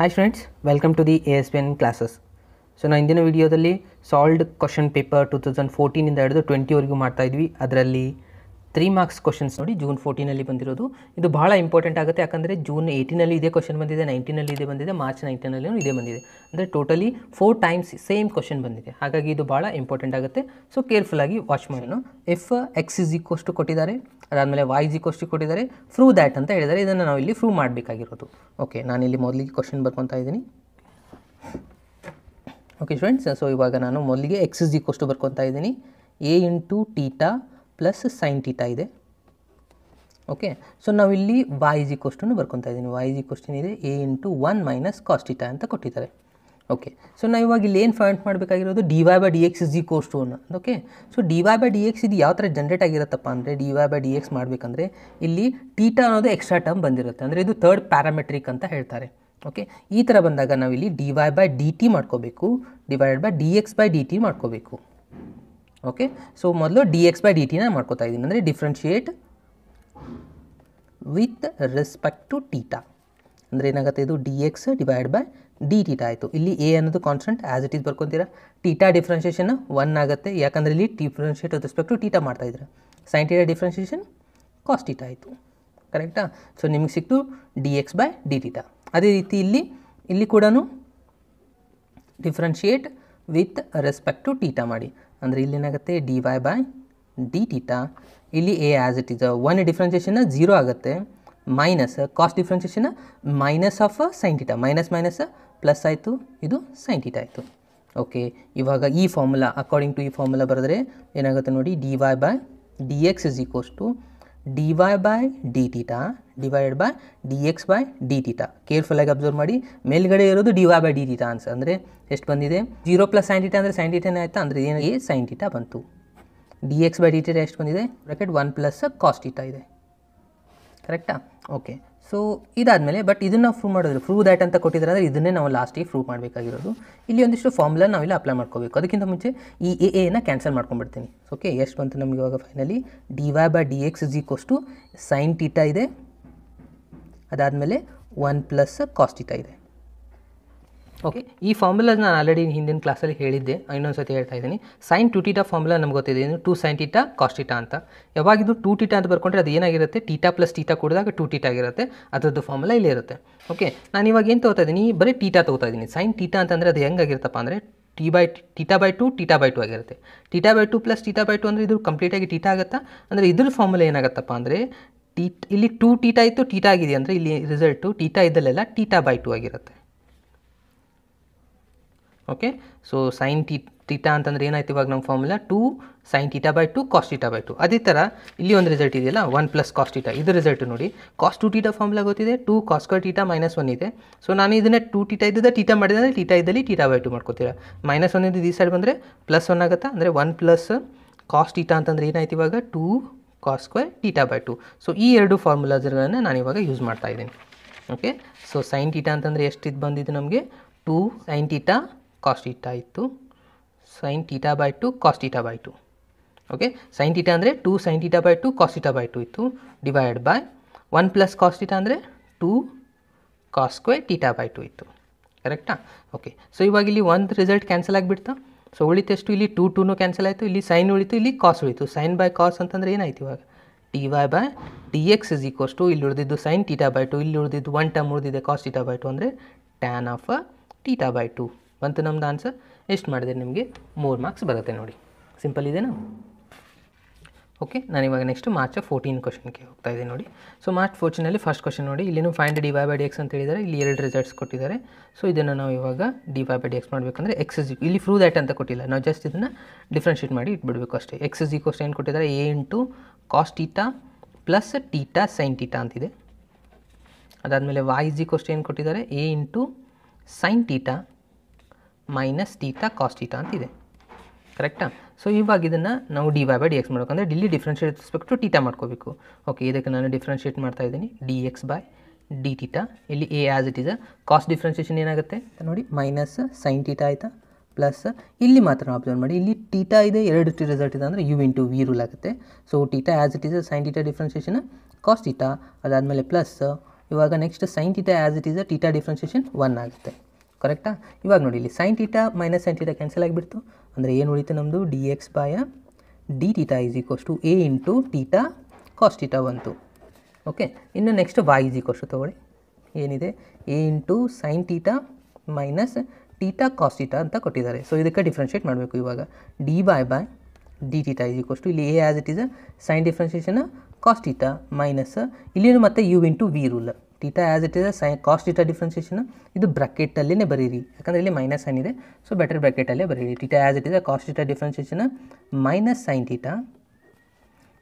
Hi friends, welcome to the ASPN classes. So ನಾನು ಇಂದಿನ ವಿಡಿಯೋದಲ್ಲಿ ಸಾಲ್ವ್ಡ್ ಕ್ವಶನ್ ಪೇಪರ್ 2014 ಇಂದ ಹಿಡಿದು 20 ವರೆಗೂ ಮಾಡ್ತಾ ಇದ್ವಿ. ಅದರಲ್ಲಿ 3 ಮಾರ್ಕ್ಸ್ ಕ್ವಶನ್ಸ್ ನೋಡಿ ಜೂನ್ 14ನಲ್ಲಿ ಬಂದಿರೋದು. ಇದು ಬಹಳ ಇಂಪಾರ್ಟೆಂಟ್ ಆಗುತ್ತೆ, ಯಾಕಂದರೆ ಜೂನ್ 18ನಲ್ಲಿ ಇದೇ ಕ್ವಶನ್ ಬಂದಿದೆ, 19ನಲ್ಲಿ ಇದೇ ಬಂದಿದೆ, ಮಾರ್ಚ್ 19ನಲ್ಲಿ ಇದೇ ಬಂದಿದೆ. ಅಂದರೆ ಟೋಟಲಿ 4 ಟೈಮ್ಸ್ ಸೇಮ್ ಕ್ವಶನ್ ಬಂದಿದೆ. ಹಾಗಾಗಿ ಇದು ಭಾಳ ಇಂಪಾರ್ಟೆಂಟ್ ಆಗುತ್ತೆ. ಸೊ ಕೇರ್ಫುಲ್ಲಾಗಿ ವಾಚ್ ಮಾಡೋಣ. F x is equals to ಕೊಟ್ಟಿದ್ದಾರೆ, ಅದಾದಮೇಲೆ ವೈ ಇಸ್ ಈಕ್ವಸ್ ಟು ಕೊಟ್ಟಿದ್ದಾರೆ, ಪ್ರೂವ್ ದ್ಯಾಟ್ ಅಂತ ಹೇಳಿದ್ದಾರೆ. ಇದನ್ನು ನಾವು ಇಲ್ಲಿ ಪ್ರೂವ್ ಮಾಡಬೇಕಾಗಿರೋದು. ಓಕೆ, ನಾನಿಲ್ಲಿ ಮೊದಲಿಗೆ ಕ್ವಶನ್ ಬರ್ಕೊತಾ ಇದ್ದೀನಿ. ಓಕೆ ಫ್ರೆಂಡ್ಸ್, ಸೊ ಇವಾಗ ನಾನು ಮೊದಲಿಗೆ ಎಕ್ಸ್ ಇಸ್ ಈಕ್ವಸ್ ಟು ಬರ್ಕೊತಾ ಇದ್ದೀನಿ. A into theta plus sine theta ಇದೆ. ಓಕೆ, ಸೊ ನಾವಿಲ್ಲಿ ವೈ ಇಸ್ ಈಕ್ವಸ್ ಟು ಬರ್ಕೊತಾ ಇದ್ದೀನಿ. ವೈ ಇಸ್ ಈಕ್ವಸ್ ಏನಿದೆ, a into 1 minus cos theta ಅಂತ ಕೊಟ್ಟಿದ್ದಾರೆ. ಓಕೆ, ಸೊ ನಾವು ಇವಾಗ ಇಲ್ಲಿ ಏನು ಫೈಂಡ್ ಮಾಡಬೇಕಾಗಿರೋದು, D Y by D X is equals to ಅನ್ನೋ. Okay, so D Y by D X ಇದು ಯಾವ ಥರ ಜನ್ರೇಟ್ ಆಗಿರುತ್ತಪ್ಪ ಅಂದರೆ, D Y by D X ಮಾಡಬೇಕಂದ್ರೆ ಇಲ್ಲಿ ಟೀಟಾ ಅನ್ನೋದು ಎಕ್ಸ್ಟ್ರಾ ಟರ್ಮ್ ಬಂದಿರುತ್ತೆ, ಅಂದರೆ ಇದು ಥರ್ಡ್ ಪ್ಯಾರಾಮೆಟ್ರಿಕ್ ಅಂತ ಹೇಳ್ತಾರೆ. ಓಕೆ, ಈ ಥರ ಬಂದಾಗ ನಾವಿಲ್ಲಿ D Y by D T ಮಾಡ್ಕೋಬೇಕು, divided by D X by D T ಮಾಡ್ಕೋಬೇಕು. ಓಕೆ, ಸೊ ಮೊದಲು ಡಿ ಎಕ್ಸ್ ಬೈ ಡಿ ಟಿನ ಮಾಡ್ಕೋತಾ ಇದ್ದೀನಿ, ಅಂದರೆ differentiate with respect to theta. ಅಂದರೆ ಏನಾಗುತ್ತೆ, ಇದು D X divide by D theta ಆಯಿತು. ಇಲ್ಲಿ ಎ ಅನ್ನೋದು ಕಾನ್ಸ್ಟೆಂಟ್ ಆ್ಯಸ್ ಇಟ್ ಈಸ್ ಬರ್ಕೊತೀರಾ. ಟೀಟಾ ಡಿಫ್ರೆನ್ಷಿಯೇಷನ್ 1 ಆಗುತ್ತೆ, ಯಾಕಂದರೆ ಇಲ್ಲಿ differentiate with respect to theta ಮಾಡ್ತಾ ಇದ್ದಾರೆ. Sine theta differentiation cos theta ಆಯಿತು. ಕರೆಕ್ಟಾ? ಸೊ ನಿಮಗೆ ಸಿಕ್ತು D X by D theta. ಅದೇ ರೀತಿ ಇಲ್ಲಿ ಕೂಡ differentiate with respect to theta ಮಾಡಿ. ಅಂದರೆ ಇಲ್ಲಿ ಏನಾಗುತ್ತೆ, D Y by D theta. ಇಲ್ಲಿ A as it is 1 differentiation 0 ಆಗುತ್ತೆ, minus cost differentiation minus of sine theta, minus minus plus ಆಯಿತು, ಇದು ಸೈನ್ ಟೀಟಾ ಆಯಿತು. ಓಕೆ, ಇವಾಗ ಈ ಫಾರ್ಮುಲಾ ಅಕಾರ್ಡಿಂಗ್ ಟು ಈ ಫಾರ್ಮುಲಾ ಬರೆದ್ರೆ ಏನಾಗುತ್ತೆ ನೋಡಿ, D Y by D X is equals to D Y by D theta divided by D X by D theta. ಕೇರ್ಫುಲ್ಲಾಗಿ ಅಬ್ಸರ್ವ್ ಮಾಡಿ, ಮೇಲ್ಗಡೆ ಇರೋದು D Y by D theta answer. ಅಂದರೆ ಎಷ್ಟು ಬಂದಿದೆ, 0 ಪ್ಲಸ್ ಸೈನ್ ಟೀಟಾ ಅಂದರೆ ಸೈನ್ ಟೀಟಾನೇ ಆಯಿತಾ, ಅಂದರೆ ಏನು, ಎ ಸೈನ್ ಟೀಟಾ ಬಂತು. D X by D theta ಎಷ್ಟು ಬಂದಿದೆ, ಬ್ರಾಕೆಟ್ 1 ಪ್ಲಸ್ ಕಾಸ್ ಟೀಟಾ ಇದೆ. ಕರೆಕ್ಟಾ? ಓಕೆ, ಸೊ ಇದಾದಮೇಲೆ ಬಟ್ ಇದನ್ನು ನಾವು ಪ್ರೂವ್ ಮಾಡೋದು, ಪ್ರೂವ್ ದ್ಯಾಟ್ ಅಂತ ಕೊಟ್ಟಿದ್ದಾರೆ, ಅಂದರೆ ಇದನ್ನೇ ನಾವು ಲಾಸ್ಟಿಗೆ ಪ್ರೂವ್ ಮಾಡಬೇಕಾಗಿರೋದು. ಇಲ್ಲಿ ಒಂದಿಷ್ಟು ಫಾರ್ಮುಲಾ ನಾವಿಲ್ಲಿ ಅಪ್ಲೈ ಮಾಡ್ಕೋಬೇಕು. ಅದಕ್ಕಿಂತ ಮುಂಚೆ ಈ ಎನ ಕ್ಯಾನ್ಸಲ್ ಮಾಡ್ಕೊಂಡ್ಬಿಡ್ತೀನಿ. ಓಕೆ, ಎಷ್ಟು ಬಂತು ನಮಗೆ ಇವಾಗ finally, d Y by D X is equals to sine theta ಇದೆ, ಅದಾದಮೇಲೆ 1 ಪ್ಲಸ್ ಕಾಸ್ ಟೀಟಾ ಇದೆ. ಓಕೆ, ಈ ಫಾರ್ಮುಲಾ ನಾನು ಆಲ್ರೆಡಿ ಹಿಂದಿನ ಕ್ಲಾಸಲ್ಲಿ ಹೇಳಿದ್ದೆ, ಇನ್ನೊಂದು ಸತಿ ಹೇಳ್ತಾ ಇದ್ದೀನಿ. ಸೈನ್ 2 ಟೀಟಾ ಫಾರ್ಮುಲಾ ನಮ್ಗೆ ಗೊತ್ತಿದೆ, ಏನು 2 ಸೈನ್ ಟೀಟಾ ಕಾಸ್ ಟೀಟಾ ಅಂತ. ಯಾವಾಗಿದ್ದು 2 ಟೀಟಾ ಅಂತ ಬರ್ಕೊಂಡ್ರೆ ಅದು ಏನಾಗಿರುತ್ತೆ, ಟೀಟಾ ಪ್ಲಸ್ ಟೀಟಾ ಕೂಡಿದಾಗ 2 ಟೀಟಾ ಆಗಿರುತ್ತೆ. ಅದರದ್ದು ಫಾರ್ಮುಲಾ ಇಲ್ಲೇ ಇರುತ್ತೆ. ಓಕೆ, ನಾನು ಇವಾಗ ಏನು ತೊಗೋತಾ ಇದ್ದೀನಿ, ಬರೀ ಟೀಟಾ ತೊಗೋತಾ ಇದ್ದೀನಿ. ಸೈನ್ ಟೀಟಾ ಅಂತಂದರೆ ಅದು ಹೆಂಗಾಗಿರುತ್ತಪ್ಪ ಅಂದರೆ ಟೀಟಾ ಬೈ 2 ಟೀಟಾ ಬೈ 2 ಆಗಿರುತ್ತೆ. Theta by 2 plus theta by 2 ಅಂದರೆ ಇದು ಕಂಪ್ಲೀಟಾಗಿ ಟೀಟಾ ಆಗುತ್ತಾ, ಅಂದರೆ ಇದ್ರ ಫಾರ್ಮುಲಾ ಏನಾಗುತ್ತಪ್ಪ ಅಂದರೆ ಇಲ್ಲಿ 2 ಟೀಟಾ ಇತ್ತು, ಟೀಟಾ ಆಗಿದೆ ಅಂದರೆ ಇಲ್ಲಿ ರಿಸಲ್ಟು ಟೀಟಾ ಇದ್ದಲ್ಲೆಲ್ಲ ಟೀಟಾ ಬೈ 2 ಆಗಿರುತ್ತೆ. ಓಕೆ, ಸೊ ಸೈನ್ ಟೀಟಾ ಅಂತಂದರೆ ಏನಾಯ್ತು, ಇವಾಗ ನಮ್ಮ formula 2 sine theta by 2 cos theta by 2. ಅದೇ ಥರ ಇಲ್ಲಿ ಒಂದು ರಿಸಲ್ಟ್ ಇದೆಯಲ್ಲ, 1 ಪ್ಲಸ್ ಕಾಸ್ ಟೀಟಾ. ಇದು ರಿಸಲ್ಟ್ ನೋಡಿ, ಕಾಸ್ 2 ಟೀಟಾ ಫಾರ್ಮುಲಾ ಗೊತ್ತಿದೆ, 2 ಕಾಸ್ ಸ್ಕ್ವೇರ್ ಟೀಟಾ ಮೈನಸ್ 1 ಇದೆ. ಸೊ ನಾನು ಇದನ್ನೇ 2 ಟೀಟಾ ಇದ್ದಿದ್ದ ಟೀಟಾ ಮಾಡಿದರೆ ಟೀಟಾ ಇದ್ದಲ್ಲಿ ಟೀಟಾ ಬೈ 2 ಮಾಡ್ಕೋತೀರಾ. ಮೈನಸ್ 1 ಇದ್ದು ಈ ಸೈಡ್ ಬಂದರೆ ಪ್ಲಸ್ 1 ಆಗುತ್ತಾ, ಅಂದರೆ 1 ಪ್ಲಸ್ ಕಾಸ್ ಟೀಟಾ ಅಂತಂದರೆ ಏನಾಯ್ತು ಇವಾಗ 2 cos square theta by 2. So ಈ ಎರಡು ಫಾರ್ಮುಲಾಸ್ಗಳನ್ನು ನಾನು ಇವಾಗ ಯೂಸ್ ಮಾಡ್ತಾ ಇದ್ದೀನಿ. ಓಕೆ, ಸೊ ಸೈನ್ ಟೀಟಾ ಅಂತಂದರೆ ಎಷ್ಟಿದ್ದು ಬಂದಿದ್ದು ನಮಗೆ, 2 ಸೈನ್ ಟೀಟಾ ಕಾಸ್ ಟೀಟಾ ಇತ್ತು, sine theta by 2 cos theta by 2. Okay, sine theta ಅಂದರೆ 2 sine theta by 2 cos theta by 2 ಇತ್ತು, divide by 1 plus cos theta ಅಂದರೆ 2 ಕಾಸ್ ಸ್ಕ್ವೇರ್ ಟೀಟಾ ಬೈ 2 ಇತ್ತು. ಕರೆಕ್ಟಾ? Okay, so ಇವಾಗ ಇಲ್ಲಿ ಒಂದು ರಿಸಲ್ಟ್ ಕ್ಯಾನ್ಸಲ್ ಆಗಿಬಿಡ್ತಾ. ಸೊ ಉಳಿತೆಷ್ಟು, ಇಲ್ಲಿ 2 2 ಕ್ಯಾನ್ಸಲ್ ಆಯಿತು, ಇಲ್ಲಿ ಸೈನ್ ಉಳಿತು, ಇಲ್ಲಿ ಕಾಸ್ ಉಳಿತು. ಸೈನ್ ಬೈ ಕಾಸ್ ಅಂತಂದರೆ ಏನಾಯ್ತು ಇವಾಗ, D Y by D X is equals to ಇಲ್ಲಿ ಉಳಿದಿದ್ದು ಸೈನ್ ಟೀಟಾ ಬೈ 2, ಇಲ್ಲಿ ಉಳಿದಿದ್ದು 1 ಟರ್ಮ್ ಉಳಿದಿದೆ ಕಾಸ್ ಟೀಟಾ ಬೈ 2, ಅಂದರೆ ಟ್ಯಾನ್ ಆಫ್ ಟೀಟಾ ಬೈ 2 ಬಂತು ನಮ್ದು ಆನ್ಸರ್. ಎಷ್ಟು ಮಾಡಿದೆ ನಿಮಗೆ 3 ಮಾರ್ಕ್ಸ್ ಬರುತ್ತೆ ನೋಡಿ. ಸಿಂಪಲ್ ಇದೆನಾ? ಓಕೆ, ನಾನಿವಾಗ ನೆಕ್ಸ್ಟ್ ಮಾರ್ಚ್ 14 ಕ್ವಶನ್ಗೆ ಹೋಗ್ತಾ ಇದ್ದೀನಿ ನೋಡಿ. ಸೊ ಮಾರ್ಚ್ 14ನಲ್ಲಿ ಫಸ್ಟ್ ಕ್ವಶನ್ ನೋಡಿ, ಇಲ್ಲಿನೂ find D Y by D X ಅಂತ ಹೇಳಿದ್ದಾರೆ. ಇಲ್ಲಿ 2 ರಿಸಲ್ಟ್ಸ್ ಕೊಟ್ಟಿದ್ದಾರೆ. ಸೊ ಇದನ್ನು ನಾವು ಇವಾಗ D Y by D X ಮಾಡಬೇಕಂದ್ರೆ ಎಕ್ಸ್ ಇಸ್ ಇಲ್ಲಿ ಪ್ರೂವ್ ದ್ಯಾಟ್ ಅಂತ ಕೊಟ್ಟಿಲ್ಲ, ನಾವು ಜಸ್ಟ್ ಇದನ್ನು ಡಿಫ್ರೆನ್ಷಿಯೇಟ್ ಮಾಡಿ ಇಟ್ಬಿಡಬೇಕು ಅಷ್ಟೇ. ಎಕ್ಸ್ ಇಸ್ ಈಕ್ವಸ್ ಏನು ಕೊಟ್ಟಿದ್ದಾರೆ, A into cos theta plus theta sine theta ಅಂತಿದೆ. ಅದಾದಮೇಲೆ ವೈ ಇಸ್ ಈಕ್ವಸ್ ಏನು ಕೊಟ್ಟಿದ್ದಾರೆ, A into sine theta minus theta cos theta ಅಂತಿದೆ. ಕರೆಕ್ಟಾ? ಸೊ ಇವಾಗ ಇದನ್ನು ನಾವು D Y by D X ಮಾಡಬೇಕಂದ್ರೆ ಡಿಲ್ಲಿ ಡಿಫ್ರೆನ್ಷಿಯೇಟ್ ರೆಸ್ಪೆಕ್ಟ್ ಟು ಟೀಟಾ ಮಾಡ್ಕೋಬೇಕು. ಓಕೆ, ಇದಕ್ಕೆ ನಾನು ಡಿಫ್ರೆನ್ಷಿಯೇಟ್ ಮಾಡ್ತಾ ಇದ್ದೀನಿ, D X by D theta. ಇಲ್ಲಿ A as it is cost differentiation ಏನಾಗುತ್ತೆ ಅಂತ ನೋಡಿ, ಮೈನಸ್ ಸೈನ್ ಟೀಟಾ ಆಯಿತಾ, ಪ್ಲಸ್ ಇಲ್ಲಿ ಮಾತ್ರ ನಾವು ಅಬ್ಸರ್ವ್ ಮಾಡಿ, ಇಲ್ಲಿ ಟೀಟಾ ಇದೆ, 2 ರಿಸಲ್ಟ್ ಇದೆ ಅಂದರೆ ಯು ಇಂಟು ವಿ ರೂಲ್ ಆಗುತ್ತೆ. So theta as it is sine theta differentiation cos theta, ಅದಾದಮೇಲೆ ಪ್ಲಸ್ ಇವಾಗ next sine theta as it is theta differentiation 1 ಆಗುತ್ತೆ. ಕರೆಕ್ಟಾ? ಇವಾಗ ನೋಡಿ ಇಲ್ಲಿ sine theta minus sine theta cancel ಆಗಿಬಿಡ್ತು. ಅಂದರೆ ಏನು ಉಳಿತು ನಮ್ಮದು d x by d theta is equals to A into theta cos theta ಬಂತು. ಓಕೆ, ಇನ್ನು next y is equals to ತೊಗೊಳ್ಳಿ. ಏನಿದೆ a into sine theta minus theta cos theta ಅಂತ ಕೊಟ್ಟಿದ್ದಾರೆ. ಸೊ ಇದಕ್ಕೆ ಡಿಫ್ರೆನ್ಷಿಯೇಟ್ ಮಾಡಬೇಕು. ಇವಾಗ D Y by D theta is equals to ಇಲ್ಲಿ A as it is sine differentiation cos theta minus ಇಲ್ಲಿನೂ ಮತ್ತೆ U into V rule. Theta as it is sine cos theta differentiation ಇದು ಬ್ರಾಕೆಟಲ್ಲೇ ಬರೀರಿ, ಯಾಕಂದರೆ ಇಲ್ಲಿ ಮೈನಸ್ ಸೈನ್ ಇದೆ. So better ಬ್ರಾಕೆಟಲ್ಲೇ ಬರೀರಿ. Theta as it is cos theta differentiation minus sine theta,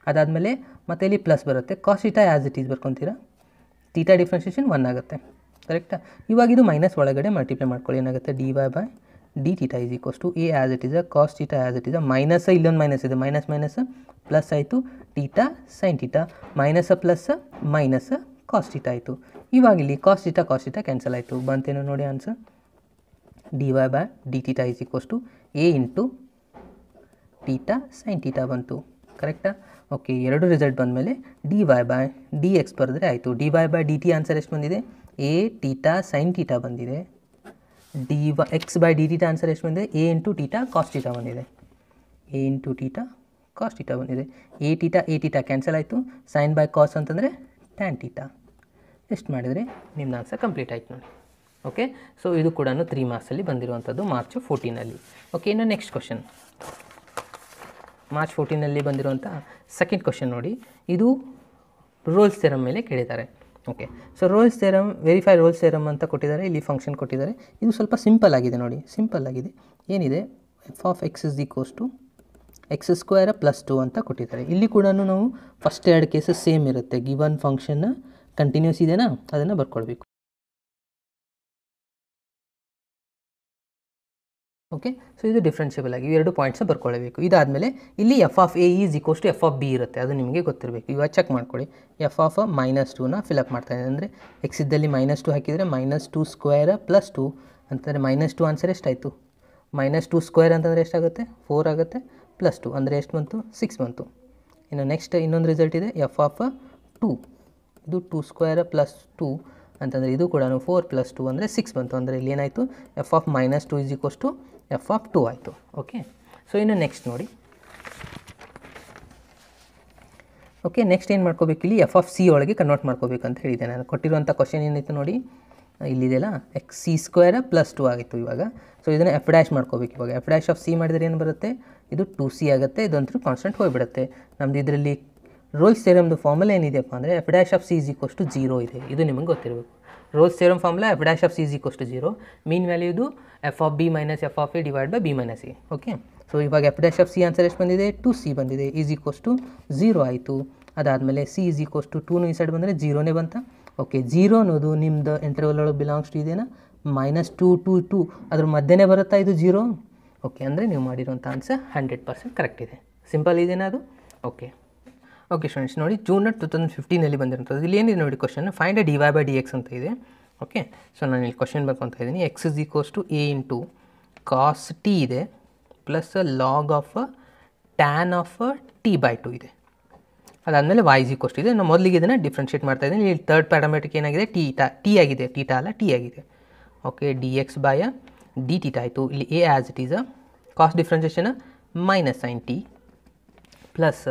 ಅದಾದಮೇಲೆ ಮತ್ತೆ ಇಲ್ಲಿ ಪ್ಲಸ್ ಬರುತ್ತೆ. Cos theta as it is ಬರ್ಕೊತೀರಾ, ಟೀಟಾ ಡಿಫ್ರೆನ್ಷಿಯೇಷನ್ 1 ಆಗುತ್ತೆ. ಕರೆಕ್ಟಾ? ಇವಾಗ ಇದು ಮೈನಸ್ ಒಳಗಡೆ ಮಲ್ಟಿಪ್ಲೈ ಮಾಡ್ಕೊಳ್ಳಿ. ಏನಾಗುತ್ತೆ D Y by D theta is equals to a as it is cos theta as it is minus, ಇಲ್ಲೊಂದು ಮೈನಸ್ ಇದೆ, ಮೈನಸ್ ಮೈನಸ್ ಪ್ಲಸ್ ಆಯಿತು theta sine theta minus plus minus cos theta ಆಯಿತು. ಇವಾಗ ಇಲ್ಲಿ cos theta cancel ಆಯಿತು. ಬಂತೇನೋ ನೋಡಿ answer. D Y by D theta is equals to A into theta sine theta ಬಂತು. ಕರೆಕ್ಟಾ? ಓಕೆ, ಎರಡು ರಿಸಲ್ಟ್ ಬಂದಮೇಲೆ d Y by D X ಬರೆದ್ರೆ ಆಯಿತು. D Y by D T answer ಎಷ್ಟು ಬಂದಿದೆ? ಎ ಟೀಟಾ ಸೈನ್ ಟೀಟಾ ಬಂದಿದೆ. D Y X by D theta answer ಎಷ್ಟು ಬಂದಿದೆ? A into theta cos theta ಬಂದಿದೆ. A into theta cos theta ಬಂದಿದೆ. A theta cancel ಆಯಿತು. ಸೈನ್ ಬೈ ಕಾಸ್ ಅಂತಂದರೆ tan theta. ಎಷ್ಟು ಮಾಡಿದರೆ ನಿಮ್ಮ ಆನ್ಸರ್ ಕಂಪ್ಲೀಟ್ ಆಯಿತು ನೋಡಿ. ಓಕೆ, ಸೊ ಇದು ಕೂಡ 3 ಮಾರ್ಕ್ಸಲ್ಲಿ ಬಂದಿರುವಂಥದ್ದು ಮಾರ್ಚ್ 14ನಲ್ಲಿ. ಓಕೆ, ಇನ್ನು ನೆಕ್ಸ್ಟ್ ಕ್ವಶನ್ ಮಾರ್ಚ್ 14ನಲ್ಲಿ ಬಂದಿರುವಂಥ ಸೆಕೆಂಡ್ ಕ್ವಶನ್ ನೋಡಿ. ಇದು ರೋಲ್ಸ್ ಥಿಯರಮ್ ಮೇಲೆ ಕೇಳಿದ್ದಾರೆ. Okay, so Rolle's theorem, verify Rolle's theorem ಅಂತ ಕೊಟ್ಟಿದ್ದಾರೆ. ಇಲ್ಲಿ ಫಂಕ್ಷನ್ ಕೊಟ್ಟಿದ್ದಾರೆ. ಇದು ಸ್ವಲ್ಪ ಸಿಂಪಲ್ ಆಗಿದೆ ನೋಡಿ, ಸಿಂಪಲ್ ಆಗಿದೆ. ಏನಿದೆ f of x is equals to x square plus 2 ಅಂತ ಕೊಟ್ಟಿದ್ದಾರೆ. ಇಲ್ಲಿ ಕೂಡ ನಾವು ಫಸ್ಟ್ 2 ಕೇಸಸ್ ಸೇಮ್ ಇರುತ್ತೆ. ಗಿವನ್ ಫಂಕ್ಷನ್ ಕಂಟಿನ್ಯೂಸ್ ಇದೆನಾ, ಅದನ್ನು ಬರ್ಕೊಳ್ಬೇಕು. ಓಕೆ, ಸೊ ಇದು ಡಿಫ್ರೆನ್ಷಿಯಬಲ್ ಆಗಿ 2 ಪಾಯಿಂಟ್ಸ್ನ ಬರ್ಕೊಳ್ಳಬೇಕು. ಇದಾದಮೇಲೆ ಇಲ್ಲಿ f of a is equals to f of b ಇರುತ್ತೆ, ಅದು ನಿಮಗೆ ಗೊತ್ತಿರಬೇಕು. ಇವಾಗ ಚೆಕ್ ಮಾಡ್ಕೊಳ್ಳಿ. ಎಫ್ ಆಫ್ -2ನ ಫಿಲಪ್ ಮಾಡ್ತಾ ಇದೆ. ಅಂದರೆ ಎಕ್ಸ್ ಇದ್ದಲ್ಲಿ -2 ಹಾಕಿದರೆ -2 ಸ್ಕ್ವೇರ್ ಪ್ಲಸ್ 2 ಅಂತಂದರೆ -2 ಆನ್ಸರ್ ಎಷ್ಟಾಯಿತು? -2 ಸ್ಕ್ವೇರ್ ಅಂತಂದರೆ ಎಷ್ಟಾಗುತ್ತೆ? 4 ಆಗುತ್ತೆ. ಪ್ಲಸ್ 2 ಅಂದರೆ ಎಷ್ಟು ಬಂತು? 6 ಬಂತು. ಇನ್ನು ನೆಕ್ಸ್ಟ್ ಇನ್ನೊಂದು ರಿಸಲ್ಟ್ ಇದೆ ಎಫ್ ಆಫ್ 2. ಇದು 2 ಸ್ಕ್ವೇರ್ ಪ್ಲಸ್ 2 ಅಂತಂದರೆ ಇದು ಕೂಡ 4 ಪ್ಲಸ್ 2 ಅಂದರೆ 6 ಬಂತು. ಅಂದರೆ ಇಲ್ಲಿ ಏನಾಯಿತು? F of -2 is equals to f of 2 ಆಯಿತು. ಓಕೆ, ಸೊ ಇನ್ನು ನೆಕ್ಸ್ಟ್ ನೋಡಿ. ಓಕೆ, ನೆಕ್ಸ್ಟ್ ಏನು ಮಾಡ್ಕೋಬೇಕು? ಇಲ್ಲಿ ಎಫ್ ಆಫ್ ಸಿ ಒಳಗೆ ಕನ್ವರ್ಟ್ ಮಾಡ್ಕೋಬೇಕು ಅಂತ ಹೇಳಿದೆ ನಾನು. ಕೊಟ್ಟಿರುವಂಥ ಕ್ವಶನ್ ಏನಿತ್ತು ನೋಡಿ, ಇಲ್ಲಿದೆಯಲ್ಲ ಎಕ್ಸ್ ಸಿ ಸ್ಕ್ವೇರ್ ಪ್ಲಸ್ 2 ಆಗಿತ್ತು. ಇವಾಗ ಸೊ ಇದನ್ನು ಎಫ್ ಡ್ಯಾಶ್ ಮಾಡ್ಕೋಬೇಕು. ಇವಾಗ ಎಫ್ ಡ್ಯಾಶ್ ಆಫ್ ಸಿ ಮಾಡಿದರೆ ಏನು ಬರುತ್ತೆ? ಇದು 2c ಆಗುತ್ತೆ. ಇದಂತೂ ಕಾನ್ಸ್ಟೆಂಟ್ ಹೋಗಿಬಿಡುತ್ತೆ. ನಮ್ಮದು ಇದರಲ್ಲಿ ರೋಲ್ಸ್ ಥಿಯರಮ್ದು ಫಾರ್ಮುಲಾ ಏನಿದೆಯಪ್ಪ ಅಂದರೆ F dash of C is equals to 0 ಇದೆ. ಇದು ನಿಮಗೆ ಗೊತ್ತಿರಬೇಕು. Rolle's theorem formula F dash of C is equals to 0. Mean value ಇದು F of B minus F of A divide by B minus A. Okay, so ಇವಾಗ F dash of C answer ಎಷ್ಟು ಬಂದಿದೆ? 2c ಬಂದಿದೆ. Is equals to 0 ಆಯಿತು. ಅದಾದಮೇಲೆ C is equals to 2 ಈ side ಬಂದರೆ 0ನೇ ಬಂತ. ಓಕೆ, 0 ಅನ್ನೋದು ನಿಮ್ಮದು ಇಂಟರ್ವಲ್ ಒಳಗೆ ಬಿಲಾಂಗ್ಸ್ ಟು ಇದೆಯಾ? -2 to 2 ಅದ್ರ ಮಧ್ಯೆನೇ ಬರುತ್ತಾ ಇದು 0? ಓಕೆ, ಅಂದರೆ ನೀವು ಮಾಡಿರೋಂಥ ಆನ್ಸರ್ 100% ಕರೆಕ್ಟ್ ಇದೆ. ಸಿಂಪಲ್ ಇದೆಯಾ ಅದು? ಓಕೆ ಸ್ಟೂಡೆಂಟ್ಸ್ ನೋಡಿ, ಜೂನ್ 2015ನಲ್ಲಿ ಬಂದಿರೋಂಥದ್ದು. ಇಲ್ಲಿ ಏನಿದೆ ನೋಡಿ question, find D Y by D X ಅಂತ ಇದೆ. ಓಕೆ, ಸೊ ನಾನು ಇಲ್ಲಿ ಕ್ವಶನ್ ಬರ್ಕೊತಾ ಇದ್ದೀನಿ. X is equals to A into cos T ಇದೆ plus log of tan of T by 2 ಇದೆ. ಅದಾದಮೇಲೆ ವೈ ಇಸ್ ಈಕ್ವಸ್ ಟು ಇದೆ. ನಾನು ಮೊದಲಿಗೆ ಇದನ್ನು ಡಿಫ್ರೆನ್ಷಿಯೇಟ್ ಮಾಡ್ತಾ ಇದ್ದೀನಿ. ಇಲ್ಲಿ ಥರ್ಡ್ ಪ್ಯಾರಾಮೀಟರ್ ಏನಾಗಿದೆ? ಟಿ ಆಗಿದೆ. ಟೀಟಾ ಅಲ್ಲ, ಟಿ ಆಗಿದೆ. Okay, D X by D theta ಆಯಿತು. ಇಲ್ಲಿ A as it is cost differentiation minus sine T plus